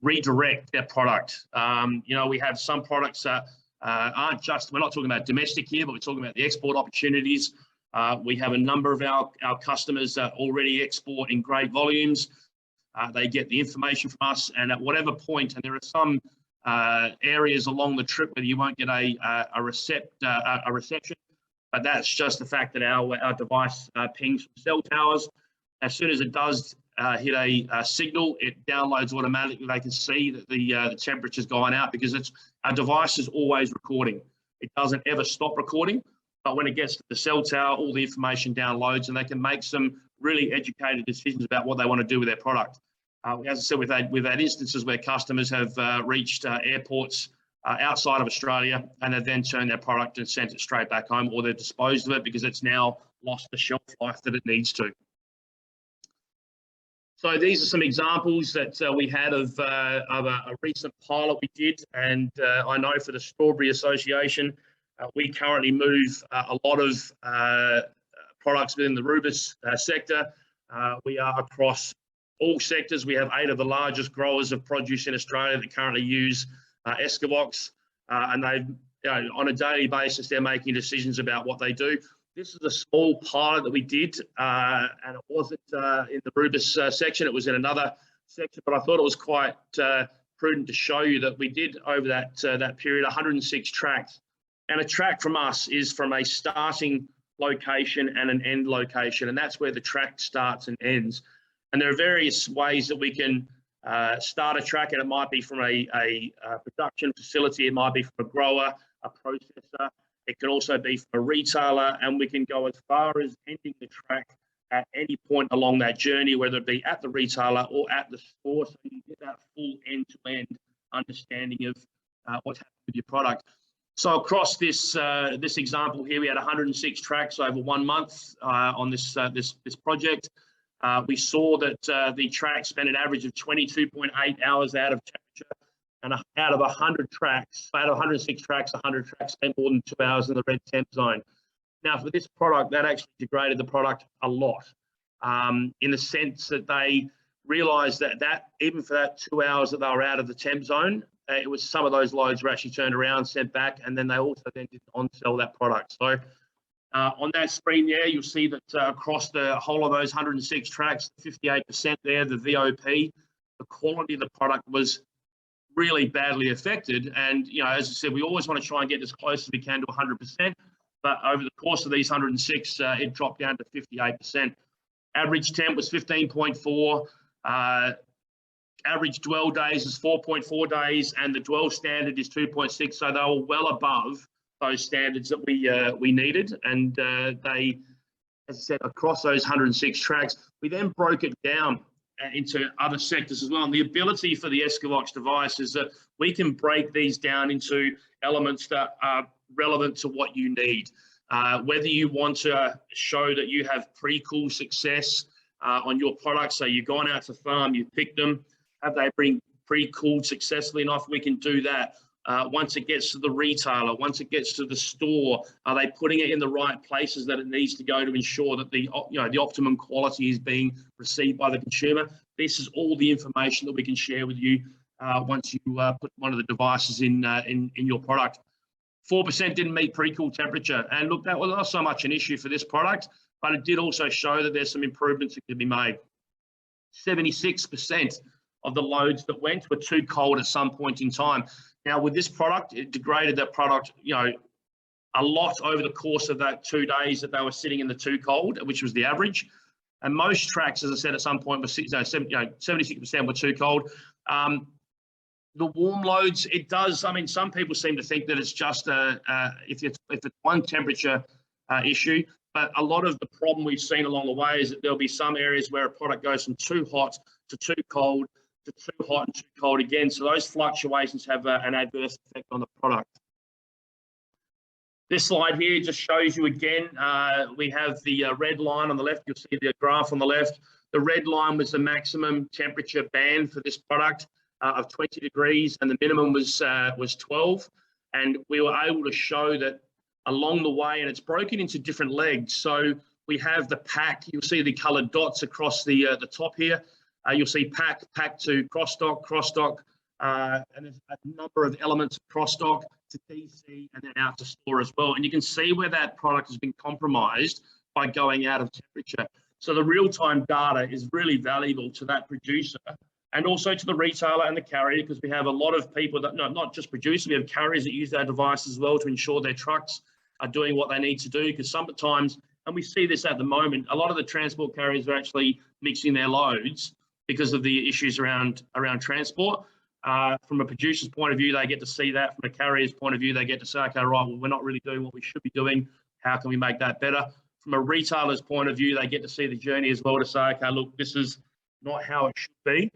redirect their product. We have some products that aren't just, we're not talking about domestic here, but we're talking about the export opportunities. We have a number of our customers that already export in great volumes. They get the information from us, and at whatever point, and there are some areas along the trip where you won't get a reception, but that's just the fact that our device pings from cell towers. As soon as it does hit a signal, it downloads automatically. They can see that the temperature's gone out because our device is always recording. It doesn't ever stop recording, but when it gets to the cell tower, all the information downloads and they can make some really educated decisions about what they want to do with their product. As I said, we've had instances where customers have reached airports outside of Australia and have then turned their product and sent it straight back home, or they've disposed of it because it's now lost the shelf life that it needs to. So these are some examples that we had of a recent pilot we did, and I know for the Strawberry Association, we currently move a lot of products within the rubus sector. We are across all sectors. We have 8 of the largest growers of produce in Australia that currently use Escavox, and they, on a daily basis, they're making decisions about what they do. This is a small pilot that we did, and it wasn't in the rubus section. It was in another section, but I thought it was quite prudent to show you that we did over that period 106 tracks. And a track from us is from a starting location and an end location, and that's where the track starts and ends. And there are various ways that we can start a track, and it might be from a production facility, it might be from a grower, a processor, it can also be from a retailer, and we can go as far as ending the track at any point along that journey, whether it be at the retailer or at the store, so you get that full end-to-end understanding of what's happening with your product. So across this example here, we had 106 tracks over 1 month on this project. We saw that the track spent an average of 22.8 hours out of temperature, and out of 100 tracks, out of 106 tracks, 100 tracks spent more than 2 hours in the red temp zone. Now, for this product, that actually degraded the product a lot, in the sense that they realised that even for that 2 hours that they were out of the temp zone, it was some of those loads were actually turned around, sent back, and then they also then did on-sell that product. So on that screen there, you'll see that across the whole of those 106 tracks, 58% there, the VOP, the quality of the product was really badly affected. And, as I said, we always want to try and get as close as we can to 100%. But over the course of these 106, it dropped down to 58%. Average temp was 15.4. Average dwell days is 4.4 days, and the dwell standard is 2.6. So they were well above those standards that we needed. And they, as I said, across those 106 tracks, we then broke it down into other sectors as well. And the ability for the Escavox device is that we can break these down into elements that are relevant to what you need. Whether you want to show that you have pre-cool success on your product, so you've gone out to farm, you've picked them, have they been pre-cooled successfully enough, we can do that. Once it gets to the retailer, once it gets to the store, are they putting it in the right places that it needs to go to ensure that the optimum quality is being received by the consumer? This is all the information that we can share with you once you put one of the devices in your product. 4% didn't meet pre-cool temperature, and look, that was not so much an issue for this product, but it did also show that there's some improvements that can be made. 76% of the loads that went were too cold at some point in time. Now, with this product, it degraded that product, a lot over the course of that 2 days that they were sitting in the too cold, which was the average. And most tracks, as I said, at some point, were 76% were too cold. The warm loads, it does. I mean, some people seem to think that it's just if it's one temperature issue, but a lot of the problem we've seen along the way is that there'll be some areas where a product goes from too hot to too cold, to too hot and too cold again. So those fluctuations have an adverse effect on the product. This slide here just shows you again, we have the red line on the left. You'll see the graph on the left. The red line was the maximum temperature band for this product of 20 degrees, and the minimum was 12. And we were able to show that along the way, and it's broken into different legs. So we have the pack. You'll see the coloured dots across the top here. You'll see pack to cross-dock, and there's a number of elements of cross-dock to DC and then out to store as well. And you can see where that product has been compromised by going out of temperature. So the real-time data is really valuable to that producer and also to the retailer and the carrier, because we have a lot of people that, not just producers, we have carriers that use our device as well to ensure their trucks are doing what they need to do, because sometimes, and we see this at the moment, a lot of the transport carriers are actually mixing their loads because of the issues around transport. From a producer's point of view, they get to see that. From a carrier's point of view, they get to say, okay, right, well, we're not really doing what we should be doing. How can we make that better? From a retailer's point of view, they get to see the journey as well to say, okay, look, this is not how it should be.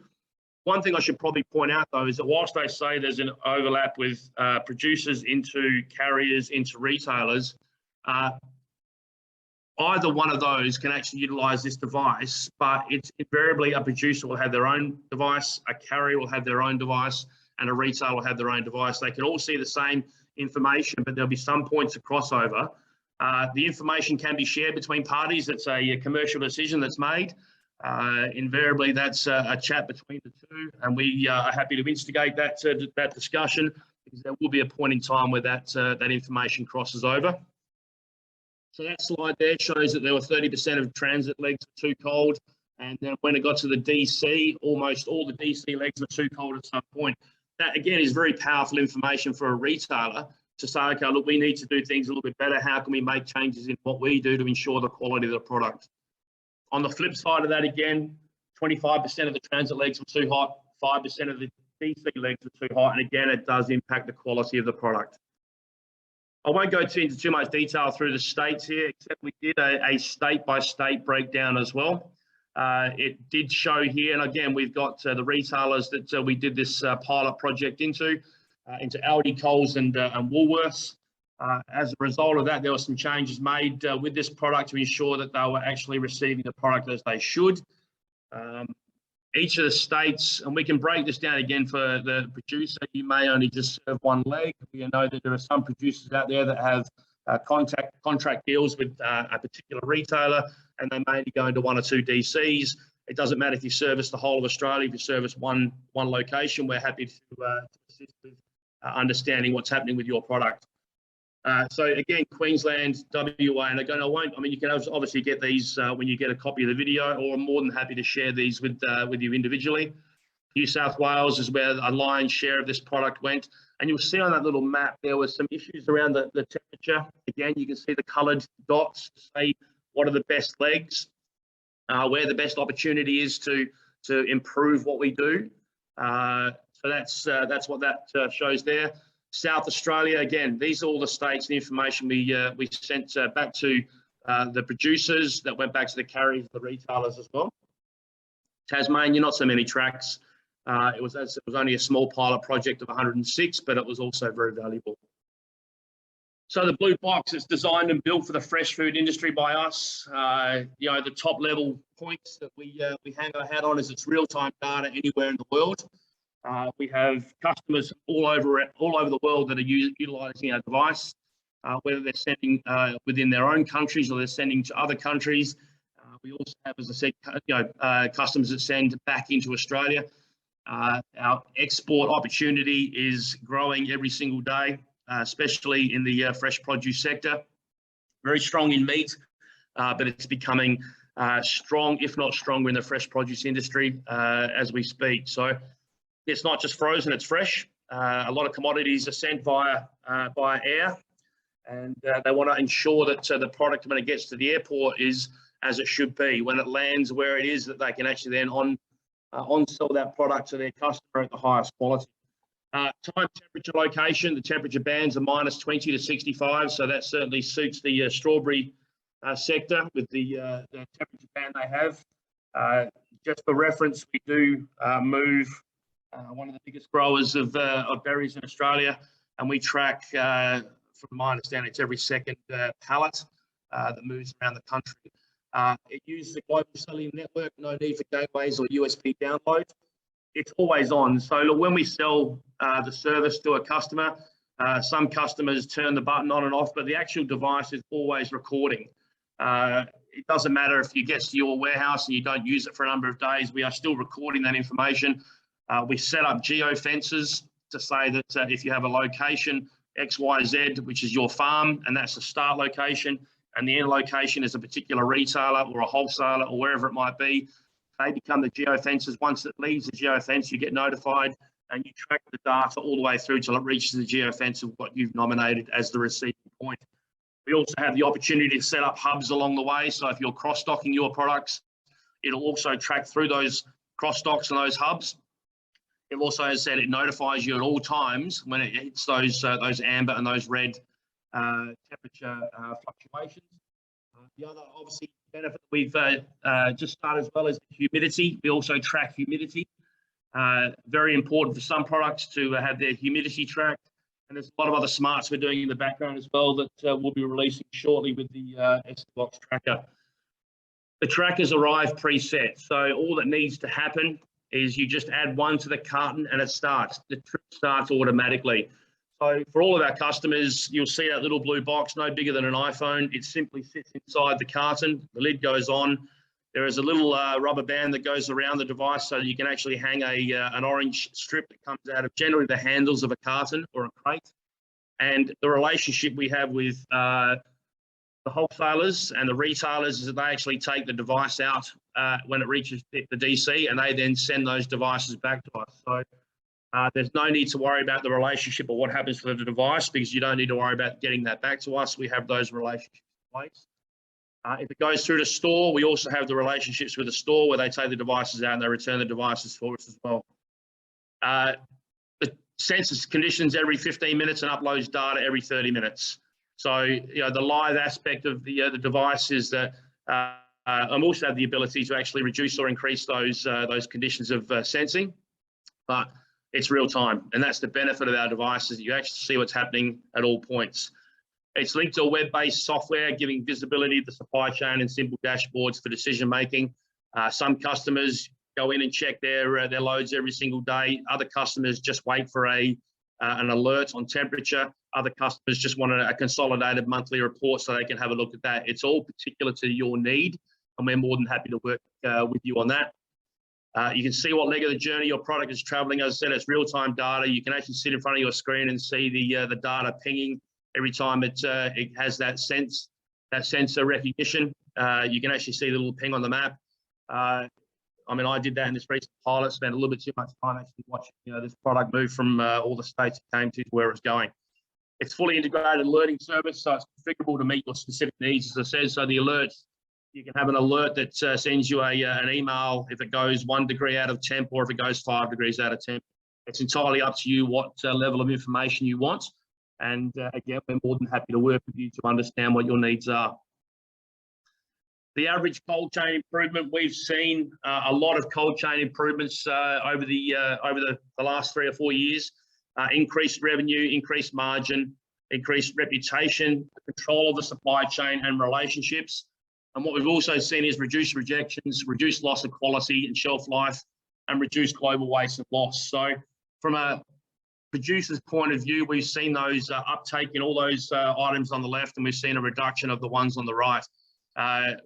One thing I should probably point out, though, is that whilst they say there's an overlap with producers into carriers, into retailers, either one of those can actually utilise this device, but it's invariably a producer will have their own device, a carrier will have their own device, and a retailer will have their own device. They can all see the same information, but there'll be some points of crossover. The information can be shared between parties. It's a commercial decision that's made. Invariably, that's a chat between the two, and we are happy to instigate that discussion, because there will be a point in time where that information crosses over. So that slide there shows that there were 30% of transit legs were too cold, and then when it got to the DC, almost all the DC legs were too cold at some point. That again is very powerful information for a retailer to say, okay, look, we need to do things a little bit better. How can we make changes in what we do to ensure the quality of the product? On the flip side of that, again, 25% of the transit legs were too hot, 5% of the DC legs were too hot, and again, it does impact the quality of the product. I won't go into too much detail through the states here, except we did a state-by-state breakdown as well. It did show here, and again, we've got the retailers that we did this pilot project into Aldi, Coles, and Woolworths. As a result of that, there were some changes made with this product to ensure that they were actually receiving the product as they should. Each of the states, and we can break this down again for the producer, you may only just serve one leg. We know that there are some producers out there that have contract deals with a particular retailer, and they may only go into 1 or 2 DCs. It doesn't matter if you service the whole of Australia. If you service one location, we're happy to assist with understanding what's happening with your product. So again, Queensland, WA, and again, you can obviously get these when you get a copy of the video, or I'm more than happy to share these with you individually. New South Wales is where a lion's share of this product went. And you'll see on that little map, there were some issues around the temperature. Again, you can see the coloured dots to say what are the best legs, where the best opportunity is to improve what we do. So that's what that shows there. South Australia, again, these are all the states, the information we sent back to the producers, that went back to the carriers, the retailers as well. Tasmania, not so many tracks. It was only a small pilot project of 106, but it was also very valuable. So the blue box is designed and built for the fresh food industry by us. You know, the top level points that we hang our hat on is it's real-time data anywhere in the world. We have customers all over the world that are utilising our device, whether they're sending within their own countries or they're sending to other countries. We also have, as I said, customers that send back into Australia. Our export opportunity is growing every single day, especially in the fresh produce sector. Very strong in meat, but it's becoming strong, if not stronger, in the fresh produce industry as we speak. So it's not just frozen, it's fresh. A lot of commodities are sent via air, and they want to ensure that the product, when it gets to the airport, is as it should be. When it lands where it is, that they can actually then on-sell that product to their customer at the highest quality. Time, temperature, location. The temperature bands are -20 to 65, so that certainly suits the strawberry sector with the temperature band they have. Just for reference, we do move one of the biggest growers of berries in Australia, and we track, from my understanding, it's every second pallet that moves around the country. It uses the global cellular network, no need for gateways or USB download. It's always on. So look, when we sell the service to a customer, some customers turn the button on and off, but the actual device is always recording. It doesn't matter if you get to your warehouse and you don't use it for a number of days, we are still recording that information. We set up geo-fences to say that if you have a location XYZ, which is your farm, and that's the start location, and the end location is a particular retailer or a wholesaler or wherever it might be, they become the geo-fences. Once it leaves the geo-fence, you get notified and you track the data all the way through till it reaches the geo-fence of what you've nominated as the receiving point. We also have the opportunity to set up hubs along the way. So if you're cross-stocking your products, it'll also track through those cross-stocks and those hubs. It also, as I said, it notifies you at all times when it hits those amber and those red temperature fluctuations. The other, obviously, benefit we've just started as well is humidity. We also track humidity. Very important for some products to have their humidity tracked. And there's a lot of other smarts we're doing in the background as well that we'll be releasing shortly with the Escavox tracker. The trackers arrive preset. So all that needs to happen is you just add one to the carton and it starts. The trip starts automatically. So for all of our customers, you'll see that little blue box, no bigger than an iPhone. It simply sits inside the carton. The lid goes on. There is a little rubber band that goes around the device so that you can actually hang an orange strip that comes out of generally the handles of a carton or a crate. And the relationship we have with the wholesalers and the retailers is that they actually take the device out when it reaches the DC, and they then send those devices back to us. So there's no need to worry about the relationship or what happens to the device, because you don't need to worry about getting that back to us. We have those relationships in place. If it goes through the store, we also have the relationships with the store where they take the devices out and they return the devices for us as well. It senses conditions every 15 minutes and uploads data every 30 minutes. So, you know, the live aspect of the device is that and also have the ability to actually reduce or increase those conditions of sensing, but it's real time. And that's the benefit of our devices. You actually see what's happening at all points. It's linked to a web-based software giving visibility to the supply chain and simple dashboards for decision making. Some customers go in and check their loads every single day. Other customers just wait for an alert on temperature. Other customers just want a consolidated monthly report so they can have a look at that. It's all particular to your need, and we're more than happy to work with you on that. You can see what leg of the journey your product is traveling. As I said, it's real-time data. You can actually sit in front of your screen and see the data pinging every time it has that sensor recognition. You can actually see the little ping on the map. I mean, I did that in this recent pilot, spent a little bit too much time actually watching this product move from all the states it came to where it's going. It's fully integrated learning service, so it's configurable to meet your specific needs, as I said. So the alerts, you can have an alert that sends you an email if it goes 1 degree out of temp or if it goes 5 degrees out of temp. It's entirely up to you what level of information you want. And again, we're more than happy to work with you to understand what your needs are. The average cold chain improvement, we've seen a lot of cold chain improvements over the last 3 or 4 years. Increased revenue, increased margin, increased reputation, control of the supply chain and relationships. And what we've also seen is reduced rejections, reduced loss of quality and shelf life, and reduced global waste and loss. So from a producer's point of view, we've seen those uptake in all those items on the left, and we've seen a reduction of the ones on the right.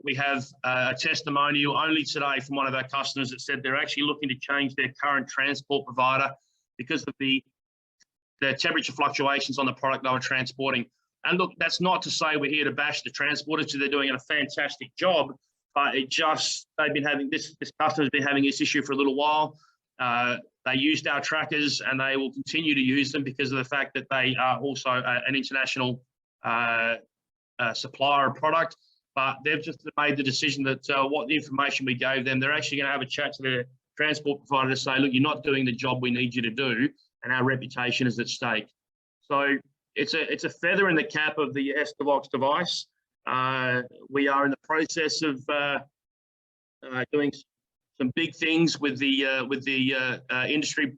We have a testimonial only today from one of our customers that said they're actually looking to change their current transport provider because of the temperature fluctuations on the product they were transporting. And look, that's not to say we're here to bash the transporters, because they're doing a fantastic job, but they've been having this customer's been having this issue for a little while. They used our trackers and they will continue to use them because of the fact that they are also an international supplier of product. But they've just made the decision that what the information we gave them, they're actually going to have a chat to their transport provider to say, look, you're not doing the job we need you to do, and our reputation is at stake. So it's a feather in the cap of the Escavox device. We are in the process of doing some big things with the industry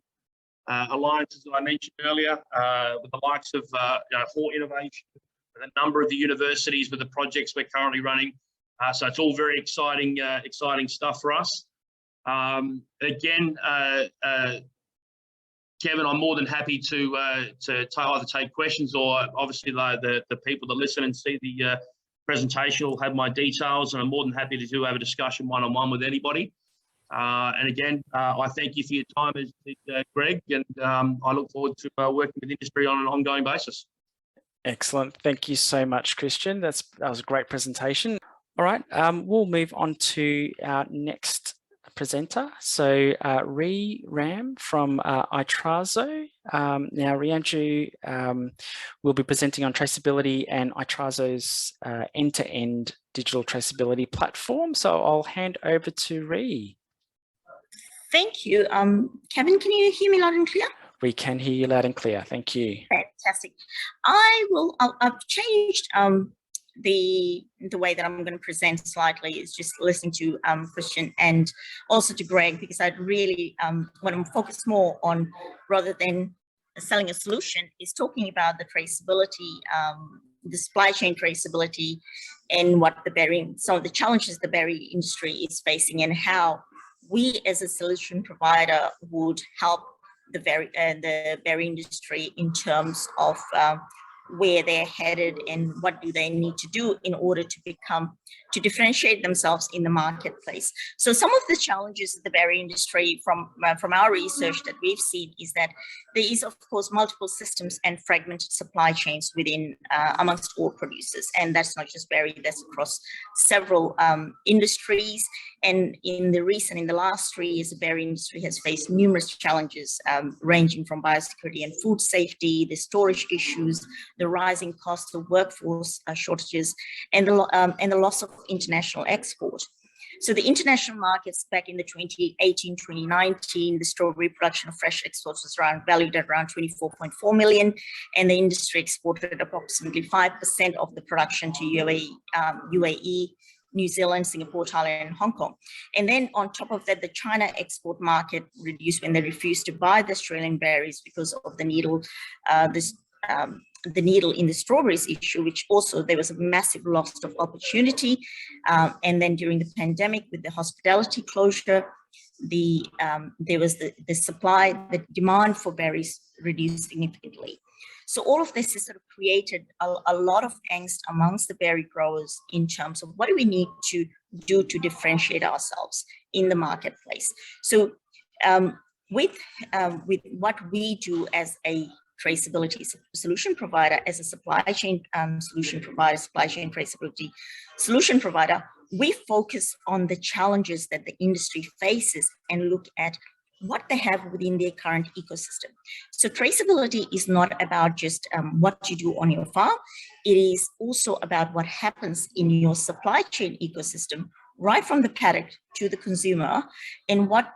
alliances that I mentioned earlier, with the likes of Hort Innovation, with a number of the universities, with the projects we're currently running. So it's all very exciting stuff for us. Again, Kevin, I'm more than happy to either take questions, or obviously the people that listen and see the presentation will have my details, and I'm more than happy to have a discussion one-on-one with anybody. And again, I thank you for your time, Greg, and I look forward to working with the industry on an ongoing basis. Excellent. Thank you so much, Christian. That was a great presentation. All right, we'll move on to our next presenter. So Reeanjou Ram from iTrazo. Now Reeanjou will be presenting on traceability and iTrazo's end-to-end digital traceability platform. So I'll hand over to Ree. Thank you. Kevin, can you hear me loud and clear? We can hear you loud and clear. Thank you. Fantastic. I've changed the way that I'm going to present slightly, is just listening to Christian and also to Greg, because I'd really want to focus more on, rather than selling a solution, is talking about the traceability, the supply chain traceability, and what some of the challenges the berry industry is facing, and how we as a solution provider would help the berry industry in terms of where they're headed and what do they need to do in order to differentiate themselves in the marketplace. So some of the challenges of the berry industry from our research that we've seen is that there is, of course, multiple systems and fragmented supply chains within amongst all producers, and that's not just berry, that's across several industries. And in the last 3 years, the berry industry has faced numerous challenges, ranging from biosecurity and food safety, the storage issues, the rising costs of workforce shortages, and the loss of international export. So the international markets back in the 2018, 2019, the strawberry production of fresh exports was valued at around 24.4 million, and the industry exported approximately 5% of the production to UAE, New Zealand, Singapore, Thailand, and Hong Kong. And then on top of that, the China export market reduced when they refused to buy the Australian berries because of the needle, the needle in the strawberries issue, which also there was a massive loss of opportunity. And then during the pandemic, with the hospitality closure, there was the demand for berries reduced significantly. So all of this has sort of created a lot of angst amongst the berry growers in terms of what do we need to do to differentiate ourselves in the marketplace. So with what we do as a traceability solution provider, as a supply chain solution provider, supply chain traceability solution provider, we focus on the challenges that the industry faces and look at what they have within their current ecosystem. So traceability is not about just what you do on your farm. It is also about what happens in your supply chain ecosystem, right from the paddock to the consumer, and what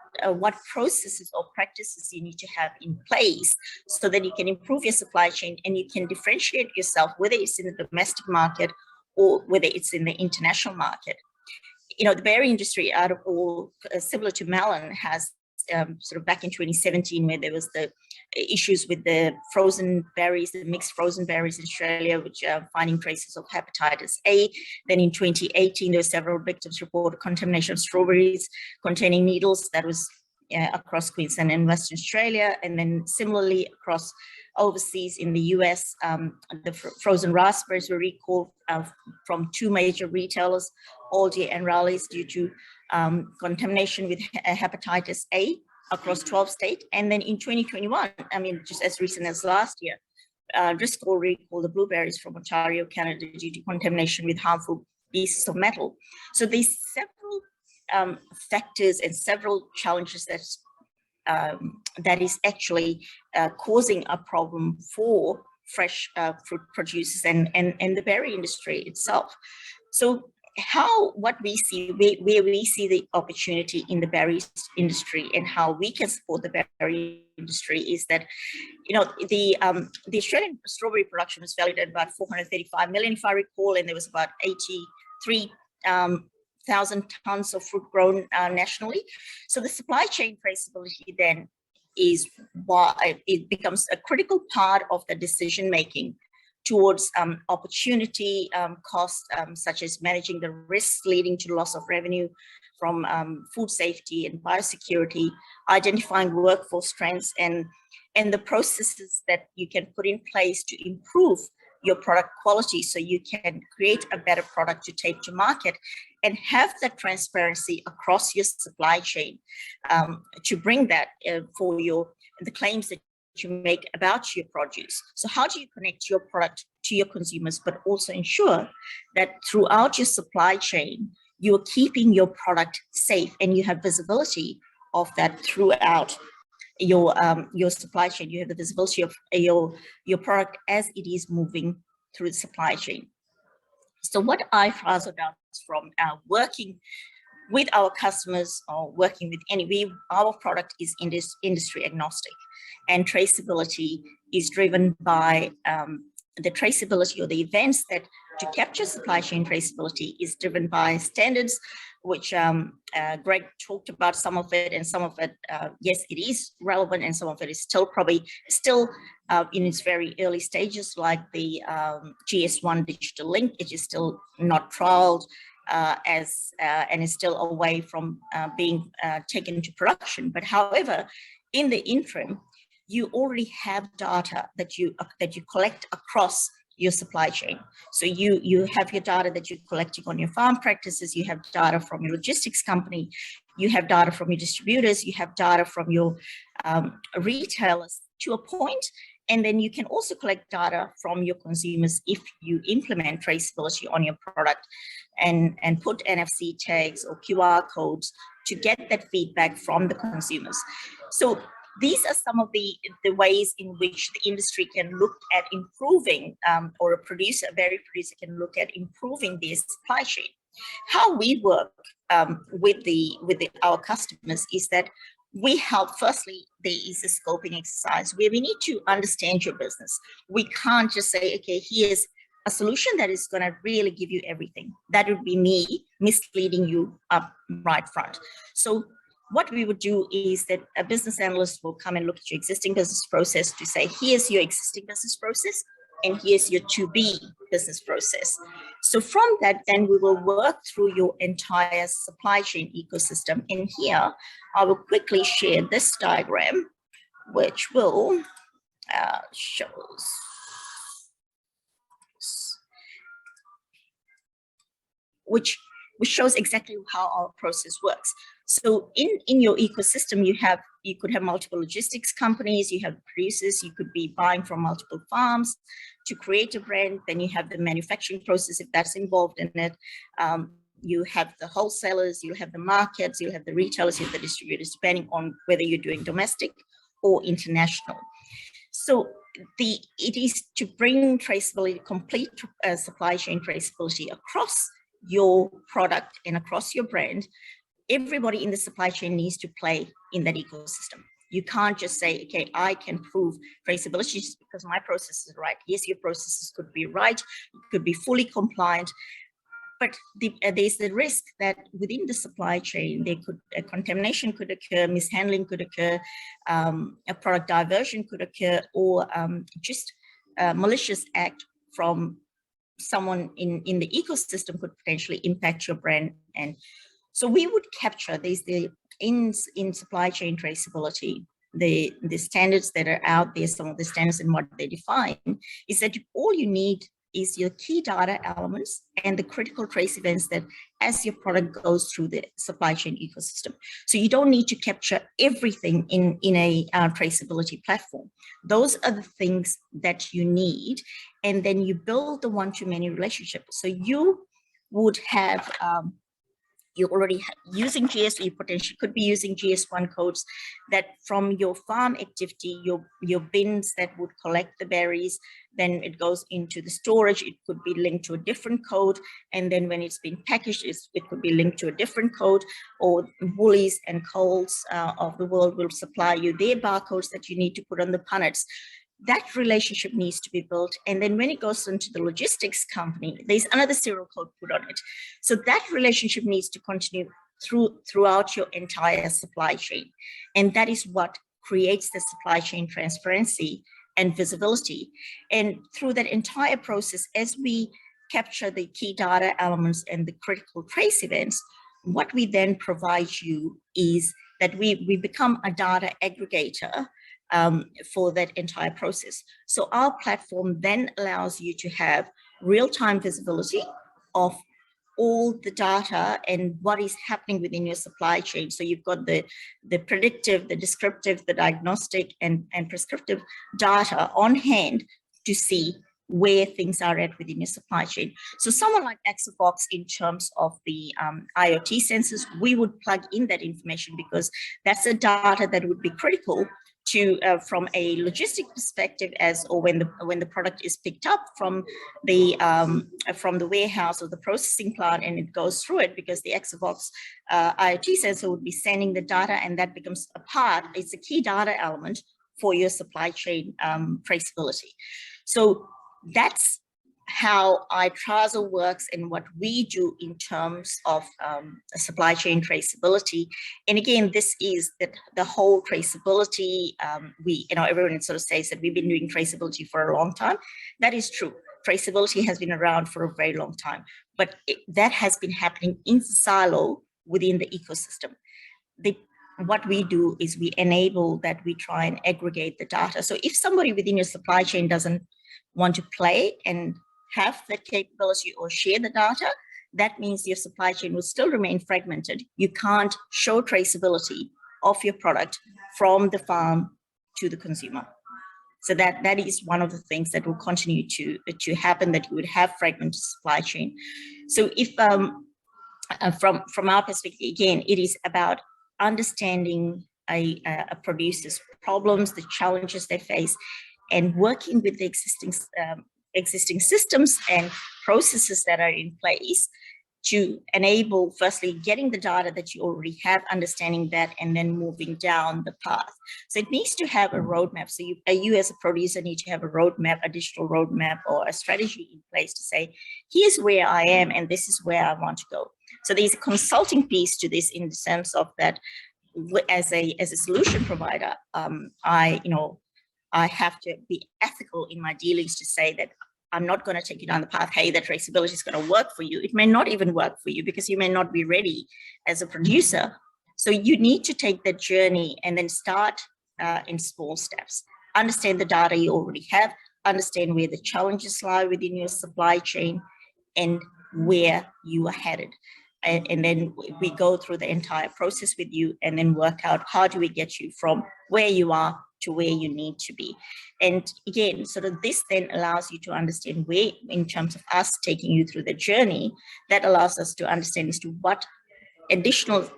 processes or practices you need to have in place so that you can improve your supply chain and you can differentiate yourself, whether it's in the domestic market or whether it's in the international market. the berry industry, out of all, similar to melon, has sort of back in 2017, where there was the issues with the frozen berries, the mixed frozen berries in Australia, which are finding traces of hepatitis A. Then in 2018, there were several victims reported contamination of strawberries containing needles. That was across Queensland and Western Australia. And then similarly across overseas in the US, the frozen raspberries were recalled from 2 major retailers, Aldi and Rally's, due to contamination with hepatitis A across 12 states. And then in 2021, I mean, just as recent as last year, Driscoll recalled the blueberries from Ontario, Canada, due to contamination with harmful pieces of metal. So there's several factors and several challenges that is actually causing a problem for fresh fruit producers and the berry industry itself. So what we see, where we see the opportunity in the berry industry and how we can support the berry industry is that, the Australian strawberry production was valued at about 435 million, if I recall, and there was about 83,000 tons of fruit grown nationally. So the supply chain traceability then is why it becomes a critical part of the decision making towards opportunity costs, such as managing the risks leading to loss of revenue from food safety and biosecurity, identifying workforce strengths, and the processes that you can put in place to improve your product quality so you can create a better product to take to market, and have that transparency across your supply chain to bring that for the claims that you make about your produce. So how do you connect your product to your consumers, but also ensure that throughout your supply chain, you're keeping your product safe and you have visibility of that throughout your supply chain. You have the visibility of your product as it is moving through the supply chain. So what iTrazo does, from working with our customers or working with our product is industry agnostic, and traceability is driven by the traceability, or the events that to capture supply chain traceability is driven by standards, which Greg talked about some of it, and some of it, yes, it is relevant, and some of it is still in its very early stages, like the GS1 digital link. It is still not trialed and is still away from being taken to production. But however, in the interim, you already have data that you collect across your supply chain. So you have your data that you're collecting on your farm practices, you have data from your logistics company, you have data from your distributors, you have data from your retailers to a point, and then you can also collect data from your consumers if you implement traceability on your product and put NFC tags or QR codes to get that feedback from the consumers. So these are some of the ways in which the industry can look at improving, or a berry producer can look at improving their supply chain. How we work with our customers is that we help. Firstly, there is a scoping exercise where we need to understand your business. We can't just say, okay, here's a solution that is going to really give you everything. That would be me misleading you up right front. So what we would do is that a business analyst will come and look at your existing business process to say, here's your existing business process, and here's your to-be business process. So from that, then we will work through your entire supply chain ecosystem. And here, I will quickly share this diagram, which will which shows exactly how our process works. So in your ecosystem, you could have multiple logistics companies, you have producers, you could be buying from multiple farms to create a brand. Then you have the manufacturing process, if that's involved in it. You have the wholesalers, you have the markets, you have the retailers, you have the distributors, depending on whether you're doing domestic or international. So it is to bring traceability, complete supply chain traceability across your product and across your brand. Everybody in the supply chain needs to play in that ecosystem. You can't just say, okay, I can prove traceability just because my process is right. Yes, your processes could be right, could be fully compliant, But there's the risk that within the supply chain, contamination could occur, mishandling could occur, a product diversion could occur, or just a malicious act from someone in the ecosystem could potentially impact your brand. And so we would capture in supply chain traceability, the standards that are out there, some of the standards and what they define, is that all you need is your key data elements and the critical trace events that as your product goes through the supply chain ecosystem. So you don't need to capture everything in a traceability platform. Those are the things that you need. And then you build the one-to-many relationship. So you would have, you're already using GS, you potentially could be using GS1 codes that from your farm activity, your bins that would collect the berries, then it goes into the storage, it could be linked to a different code. And then when it's been packaged, it could be linked to a different code, or Woolies and Coles of the world will supply you their barcodes that you need to put on the punnets. That relationship needs to be built. And then when it goes into the logistics company, there's another serial code put on it. So that relationship needs to continue throughout your entire supply chain. And that is what creates the supply chain transparency and visibility. And through that entire process, as we capture the key data elements and the critical trace events, what we then provide you is that we become a data aggregator for that entire process. So our platform then allows you to have real-time visibility of all the data and what is happening within your supply chain. So you've got the predictive, the descriptive, the diagnostic, and prescriptive data on hand to see where things are at within your supply chain. So someone like Escavox, in terms of the IoT sensors, we would plug in that information because that's the data that would be critical to from a logistic perspective, or when the product is picked up from the warehouse or the processing plant and it goes through it, because the Escavox IoT sensor would be sending the data, and that becomes it's a key data element for your supply chain traceability. So that's how iTrazo works and what we do in terms of supply chain traceability. And again, this is the whole traceability. Everyone sort of says that we've been doing traceability for a long time. That is true. Traceability has been around for a very long time, but that has been happening in silo within the ecosystem. What we do is we enable that, we try and aggregate the data. So if somebody within your supply chain doesn't want to play and have that capability or share the data, that means your supply chain will still remain fragmented. You can't show traceability of your product from the farm to the consumer. So that is one of the things that will continue to happen, that you would have fragmented supply chain. So if from our perspective, again, it is about understanding a producer's problems, the challenges they face, and working with the existing systems and processes that are in place to enable, firstly, getting the data that you already have, understanding that, and then moving down the path. So it needs to have a roadmap. So you as a producer need to have a roadmap, a digital roadmap, or a strategy in place to say, here's where I am and this is where I want to go. So there's a consulting piece to this, in the sense of that as a solution provider, I have to be ethical in my dealings to say that I'm not going to take you down the path, hey, that traceability is going to work for you. It may not even work for you because you may not be ready as a producer. So you need to take that journey and then start in small steps. Understand the data you already have, understand where the challenges lie within your supply chain and where you are headed. And then we go through the entire process with you and then work out how do we get you from where you are to where you need to be. And again, sort of this then allows you to understand where, in terms of us taking you through the journey, that allows us to understand as to what additional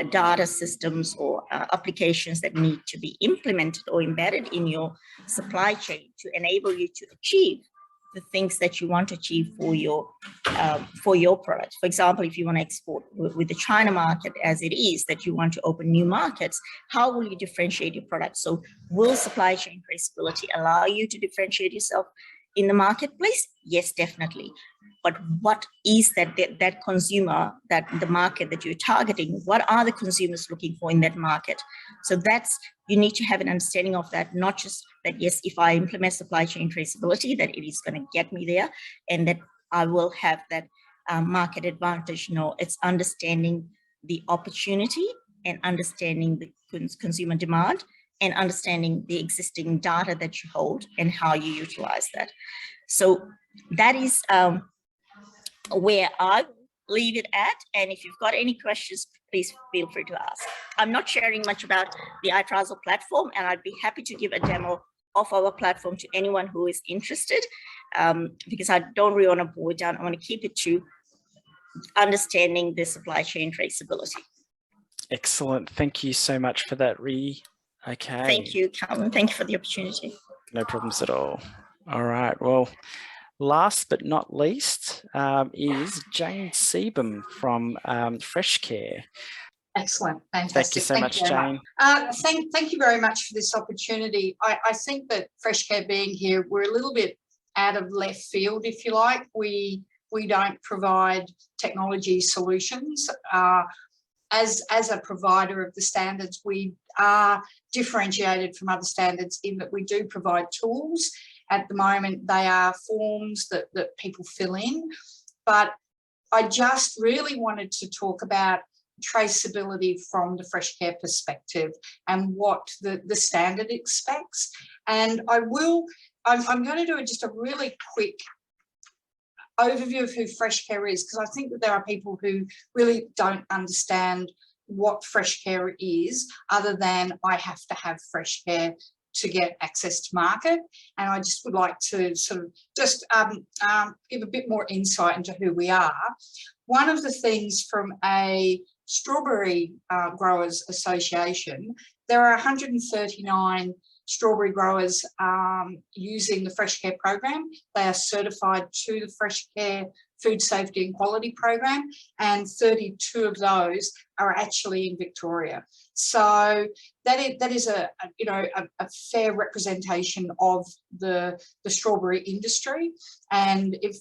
data systems or applications that need to be implemented or embedded in your supply chain to enable you to achieve the things that you want to achieve for your product. For example, if you want to export with the China market as it is, that you want to open new markets, how will you differentiate your product? So will supply chain traceability allow you to differentiate yourself in the marketplace? Yes, definitely. but what is that consumer, that the market that you're targeting, what are the consumers looking for in that market? So you need to have an understanding of that, not just that, yes, if I implement supply chain traceability, that it is going to get me there and that I will have that market advantage. No, it's understanding the opportunity and understanding the consumer demand and understanding the existing data that you hold and how you utilize that. So that is where I leave it at. And if you've got any questions, please feel free to ask. I'm not sharing much about the iTrazo platform, and I'd be happy to give a demo of our platform to anyone who is interested, because I don't really want to bore down. I want to keep it to understanding the supply chain traceability. Excellent. Thank you so much for that, Ree. Okay. Thank you, Calvin. Thank you for the opportunity. No problems at all. All right. Well, last but not least is Jane Siebum from Freshcare. Excellent. Fantastic. Thank you so much, Jane. Thank you very much for this opportunity. I think that Freshcare being here, we're a little bit out of left field, if you like. We don't provide technology solutions. As a provider of the standards, we are differentiated from other standards in that we do provide tools. At the moment, they are forms that people fill in. But I just really wanted to talk about traceability from the Freshcare perspective and what the standard expects. And I'm going to do just a really quick overview of who Freshcare is, because I think that there are people who really don't understand what Freshcare is, other than I have to have Freshcare to get access to market. And I just would like to sort of just give a bit more insight into who we are. One of the things from a strawberry growers association, there are 139 strawberry growers using the Freshcare program. They are certified to the Freshcare Food Safety and Quality program, and 32 of those are actually in Victoria. So that is a fair representation of the strawberry industry. And if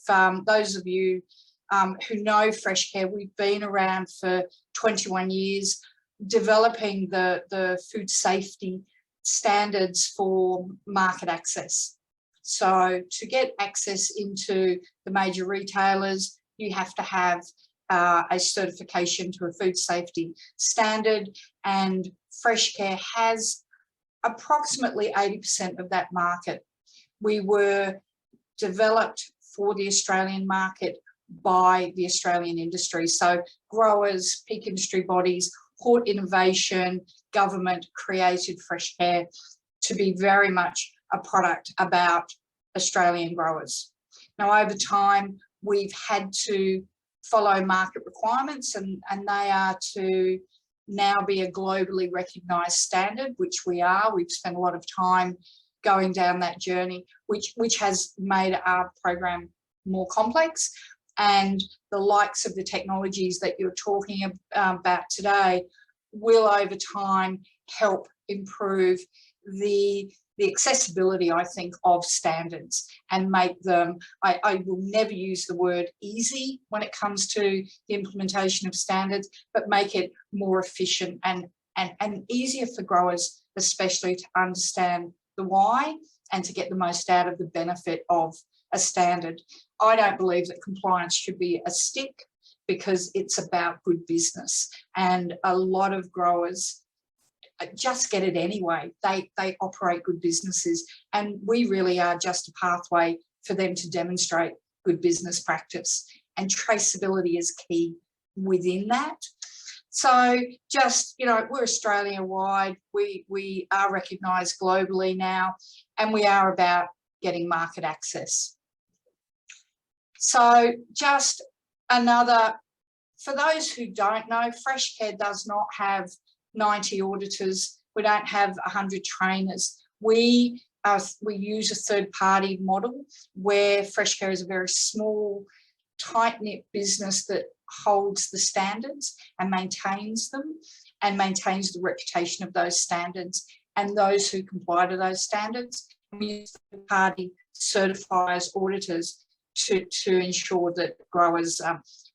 those of you who know Freshcare, we've been around for 21 years developing the food safety standards for market access. So to get access into the major retailers, you have to have a certification to a food safety standard, and Freshcare has approximately 80% of that market. We were developed for the Australian market by the Australian industry. So growers, peak industry bodies, Hort Innovation, government created Freshcare to be very much a product about Australian growers. Now, over time, we've had to follow market requirements, and they are to now be a globally recognised standard, which we are. We've spent a lot of time going down that journey, which has made our program more complex. And the likes of the technologies that you're talking about today will over time help improve the accessibility, I think, of standards and make them, I will never use the word easy when it comes to the implementation of standards, but make it more efficient and easier for growers, especially to understand the why and to get the most out of the benefit of a standard. I don't believe that compliance should be a stick, because it's about good business, and a lot of growers just get it anyway. They operate good businesses, and we really are just a pathway for them to demonstrate good business practice, and traceability is key within that. So just, we're Australia-wide, we are recognised globally now, and we are about getting market access. So just another, for those who don't know, Freshcare does not have 90 auditors. We don't have 100 trainers. We use a third-party model where Freshcare is a very small, tight-knit business that holds the standards and maintains them and maintains the reputation of those standards and those who comply to those standards. We use third-party certifiers, auditors to ensure that growers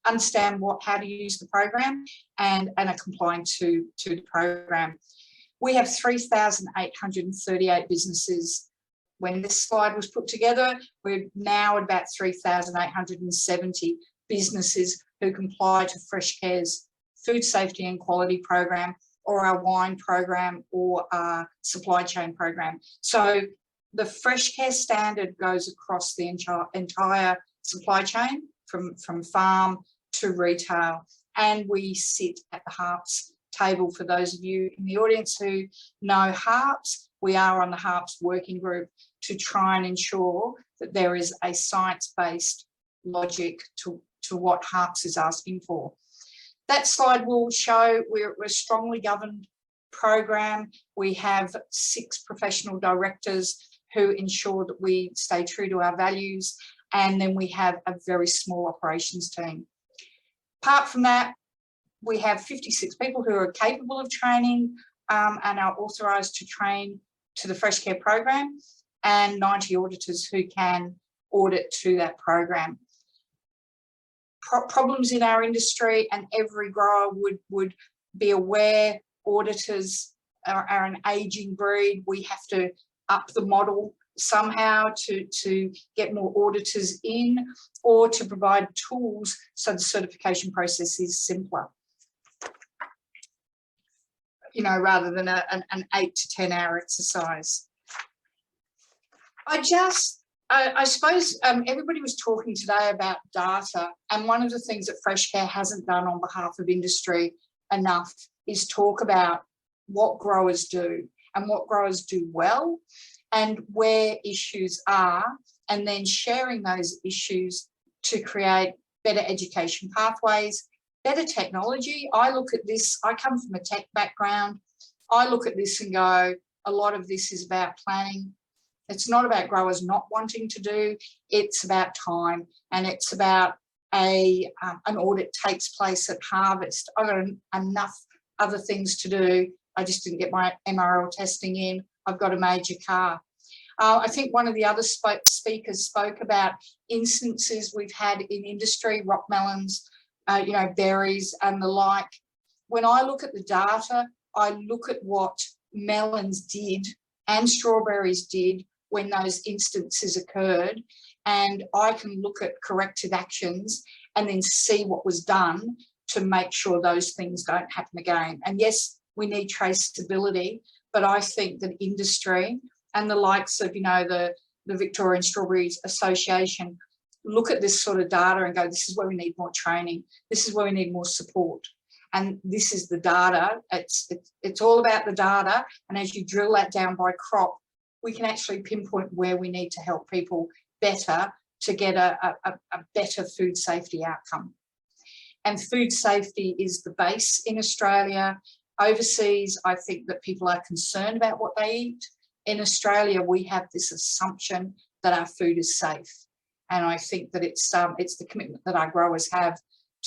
understand how to use the program and are compliant to the program. We have 3,838 businesses. When this slide was put together, we're now at about 3,870 businesses who comply to Freshcare's food safety and quality program, or our wine program, or our supply chain program. So the Freshcare standard goes across the entire supply chain, from farm to retail. And we sit at the HARPS table. For those of you in the audience who know HARPS, we are on the HARPS working group to try and ensure that there is a science-based logic to what HARPS is asking for. That slide will show we're a strongly governed program. We have 6 professional directors who ensure that we stay true to our values, and then we have a very small operations team. Apart from that, we have 56 people who are capable of training and are authorised to train to the Freshcare program, and 90 auditors who can audit to that program. Problems in our industry, and every grower would be aware, auditors are an ageing breed. We have to up the model somehow to get more auditors in, or to provide tools so the certification process is simpler, you know, rather than an 8 to 10 hour exercise. I suppose everybody was talking today about data, and one of the things that Freshcare hasn't done on behalf of industry enough is talk about what growers do and what growers do well, and where issues are, and then sharing those issues to create better education pathways, better technology. I look at this, I come from a tech background, I look at this and go, a lot of this is about planning. It's not about growers not wanting to do, it's about time, and it's about an audit takes place at harvest. I've got enough other things to do. I just didn't get my MRL testing in. I've got a major car. I think one of the other speakers spoke about instances we've had in industry, rock melons, you know, berries and the like. When I look at the data, I look at what melons did and strawberries did when those instances occurred, and I can look at corrective actions and then see what was done to make sure those things don't happen again. And yes, we need traceability, but I think that industry and the likes of, you know, the Victorian Strawberries Association look at this sort of data and go, this is where we need more training, this is where we need more support, and this is the data. It's all about the data, and as you drill that down by crop, we can actually pinpoint where we need to help people better to get a better food safety outcome. And food safety is the base in Australia. Overseas, I think that people are concerned about what they eat. In Australia, we have this assumption that our food is safe. And I think that it's the commitment that our growers have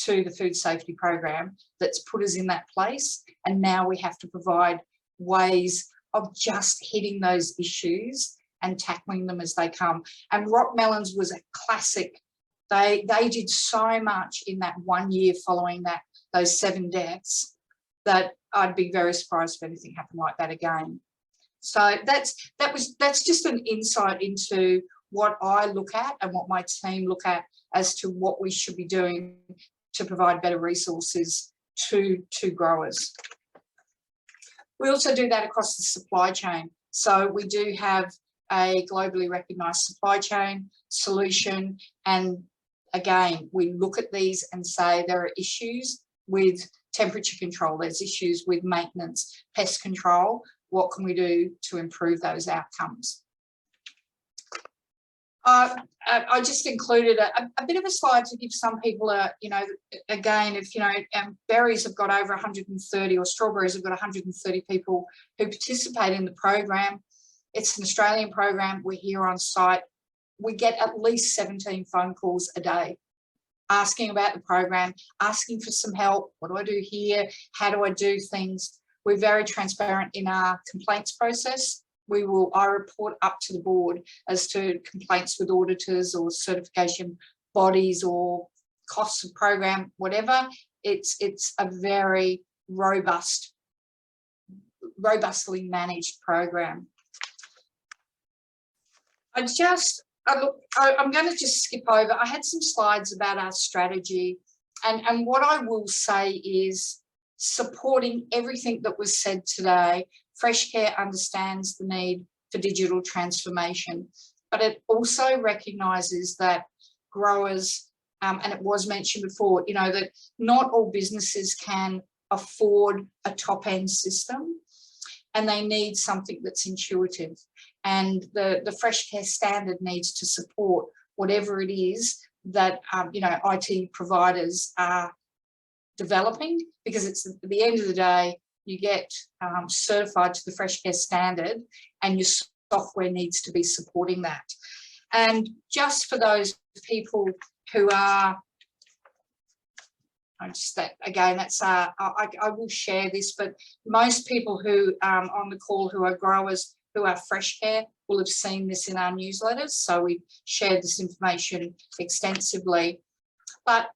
to the food safety program that's put us in that place. And now we have to provide ways of just hitting those issues and tackling them as they come. And rock melons was a classic. They did so much in that 1 year following those 7 deaths that I'd be very surprised if anything happened like that again. So that's just an insight into what I look at and what my team look at as to what we should be doing to provide better resources to growers. We also do that across the supply chain. So we do have a globally recognised supply chain solution. And again, we look at these and say there are issues with temperature control, there's issues with maintenance, pest control. What can we do to improve those outcomes? I just included a bit of a slide to give some people you know, again, if, you know, berries have got over 130 or strawberries have got 130 people who participate in the program. It's an Australian program. We're here on site. We get at least 17 phone calls a day asking about the program, asking for some help. What do I do here? How do I do things? We're very transparent in our complaints process. I report up to the board as to complaints with auditors or certification bodies or costs of program, whatever. It's a very robustly managed program. I'm going to just skip over. I had some slides about our strategy, and what I will say is, supporting everything that was said today, Freshcare understands the need for digital transformation, but it also recognises that growers, and it was mentioned before, you know, that not all businesses can afford a top-end system, and they need something that's intuitive. And the Freshcare standard needs to support whatever it is that you know, IT providers are developing, because it's at the end of the day, you get certified to the Freshcare standard, and your software needs to be supporting that. And just for those people who are, again, that's I will share this, but most people who on the call who are growers who are Freshcare will have seen this in our newsletters. So we shared this information extensively. But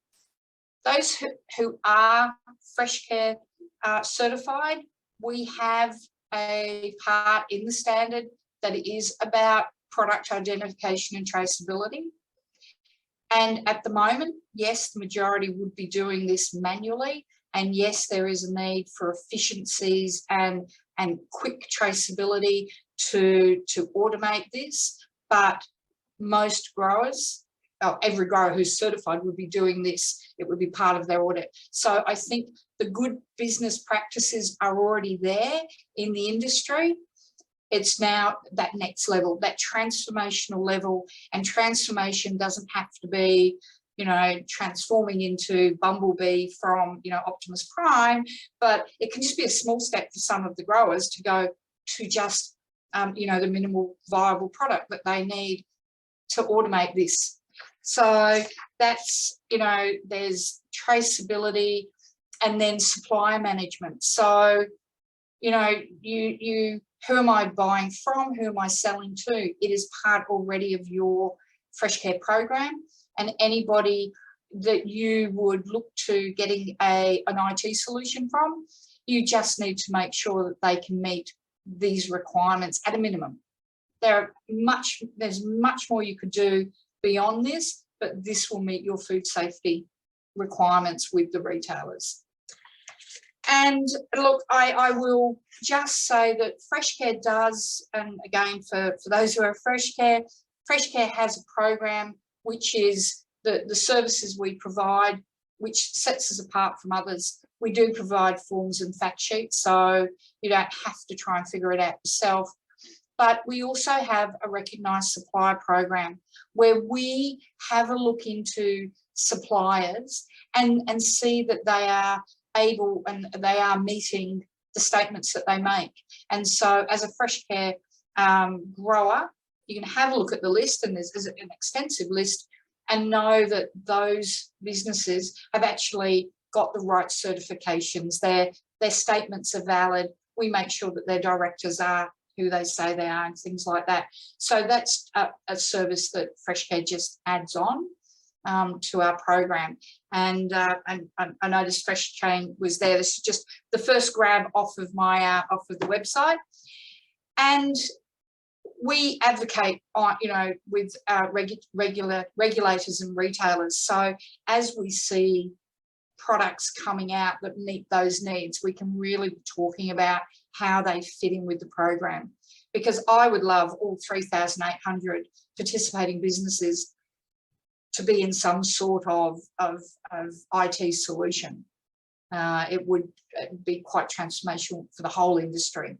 those who are Freshcare certified, we have a part in the standard that is about product identification and traceability. And at the moment, yes, the majority would be doing this manually. And yes, there is a need for efficiencies and quick traceability to automate this. But most growers, every grower who's certified would be doing this. It would be part of their audit. So I think the good business practices are already there in the industry. It's now that next level, that transformational level, and transformation doesn't have to be, you know, transforming into Bumblebee from, you know, Optimus Prime, but it can just be a small step for some of the growers to go to just, you know, the minimal viable product that they need to automate this. So that's, you know, there's traceability and then supplier management. So, you know, who am I buying from? Who am I selling to? It is part already of your Freshcare program, and anybody that you would look to getting an IT solution from, you just need to make sure that they can meet these requirements at a minimum. There's much more you could do beyond this, but this will meet your food safety requirements with the retailers. And look, I will just say that Freshcare does, and again, for those who are Freshcare has a program which is the services we provide, which sets us apart from others. We do provide forms and fact sheets, so you don't have to try and figure it out yourself. But we also have a recognised supplier program where we have a look into suppliers and see that they are able and they are meeting the statements that they make. And so as a Freshcare grower, you can have a look at the list, and there's an extensive list, and know that those businesses have actually got the right certifications. Their statements are valid. We make sure that their directors are who they say they are and things like that. So that's a service that Freshcare just adds on to our program. And I noticed FreshChain was there. This is just the first grab off of my off of the website. And we advocate on, you know, with regulators and retailers. So as we see products coming out that meet those needs, we can really be talking about how they fit in with the program. Because I would love all 3,800 participating businesses to be in some sort of IT solution. It would be quite transformational for the whole industry.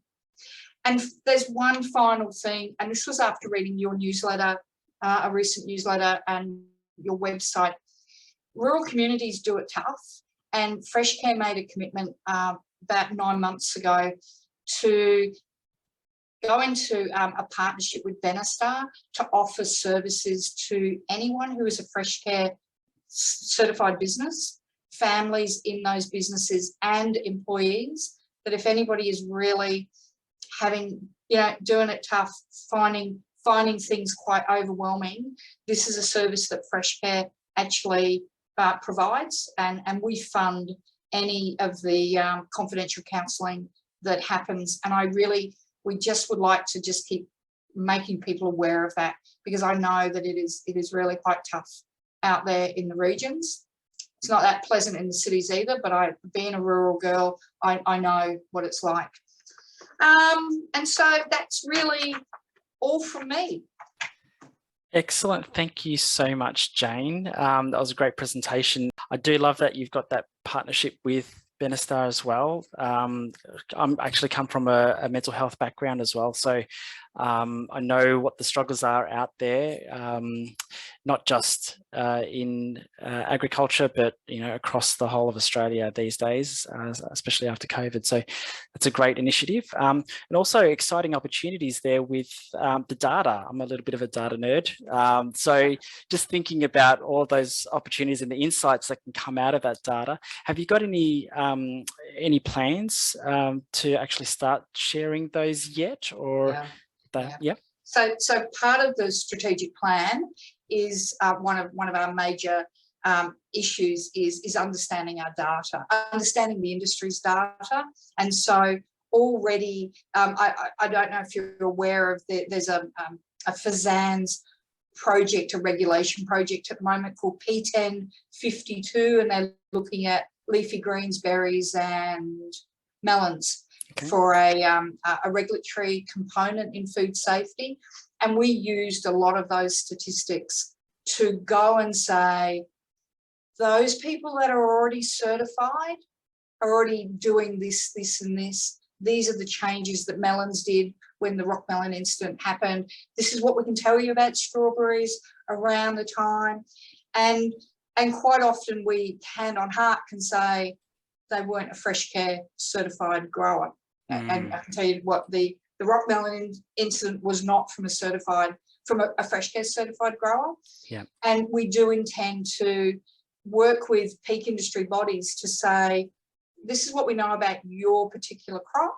And there's one final thing, and this was after reading your newsletter, a recent newsletter, and your website. Rural communities do it tough, and Freshcare made a commitment about 9 months ago to go into a partnership with Benestar to offer services to anyone who is a Freshcare certified business, families in those businesses and employees, that if anybody is really having doing it tough, finding things quite overwhelming. This is a service that Freshcare actually provides, and we fund any of the confidential counselling that happens. And we just would like to just keep making people aware of that, because I know that it is really quite tough out there in the regions. It's not that pleasant in the cities either, but being a rural girl, I know what it's like. And so that's really all from me. Excellent. Thank you so much, Jane. That was a great presentation. I do love that you've got that partnership with Benestar as well. I'm actually come from a mental health background as well, so I know what the struggles are out there, not just in agriculture, but across the whole of Australia these days, especially after COVID. So it's a great initiative, and also exciting opportunities there with the data. I'm a little bit of a data nerd, so just thinking about all those opportunities and the insights that can come out of that data. Have you got any plans to actually start sharing those yet, or? Yeah. So part of the strategic plan is one of our major issues is understanding our data, understanding the industry's data. And so already, I don't know if you're aware of there's a FSANZ project, a regulation project at the moment called P1052, and they're looking at leafy greens, berries, and melons. Okay. For a regulatory component in food safety. And we used a lot of those statistics to go and say, those people that are already certified are already doing this, this, and this. These are the changes that melons did when the rock melon incident happened. This is what we can tell you about strawberries around the time. And quite often we, hand on heart, can say they weren't a Freshcare certified grower. And I can tell you what the rock melon incident was not from a Freshcare certified grower. Yeah. And we do intend to work with peak industry bodies to say, this is what we know about your particular crop.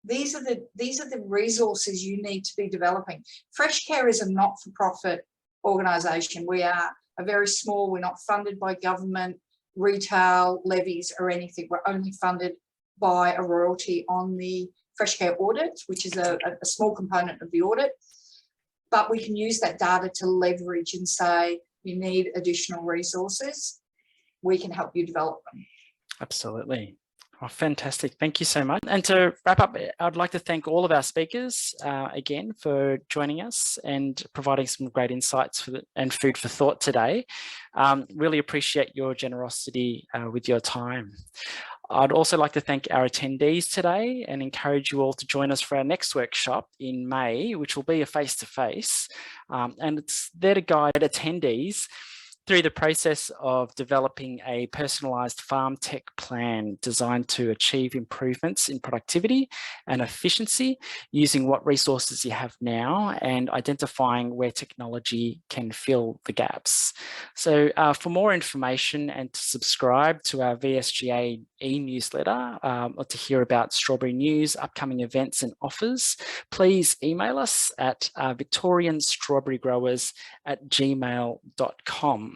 These are the resources you need to be developing. Freshcare is a not-for-profit organisation. We are a very small, we're not funded by government, retail, levies or anything. We're only funded by a royalty on the Freshcare audit, which is a small component of the audit. But we can use that data to leverage and say, you need additional resources, we can help you develop them. Absolutely. Oh, fantastic. Thank you so much. And to wrap up, I'd like to thank all of our speakers again for joining us and providing some great insights and food for thought today. Really appreciate your generosity with your time. I'd also like to thank our attendees today and encourage you all to join us for our next workshop in May, which will be a face-to-face, and it's there to guide attendees through the process of developing a personalised farm tech plan designed to achieve improvements in productivity and efficiency using what resources you have now and identifying where technology can fill the gaps. So for more information and to subscribe to our VSGA e-newsletter or to hear about strawberry news, upcoming events and offers, please email us at victorianstrawberrygrowers@gmail.com.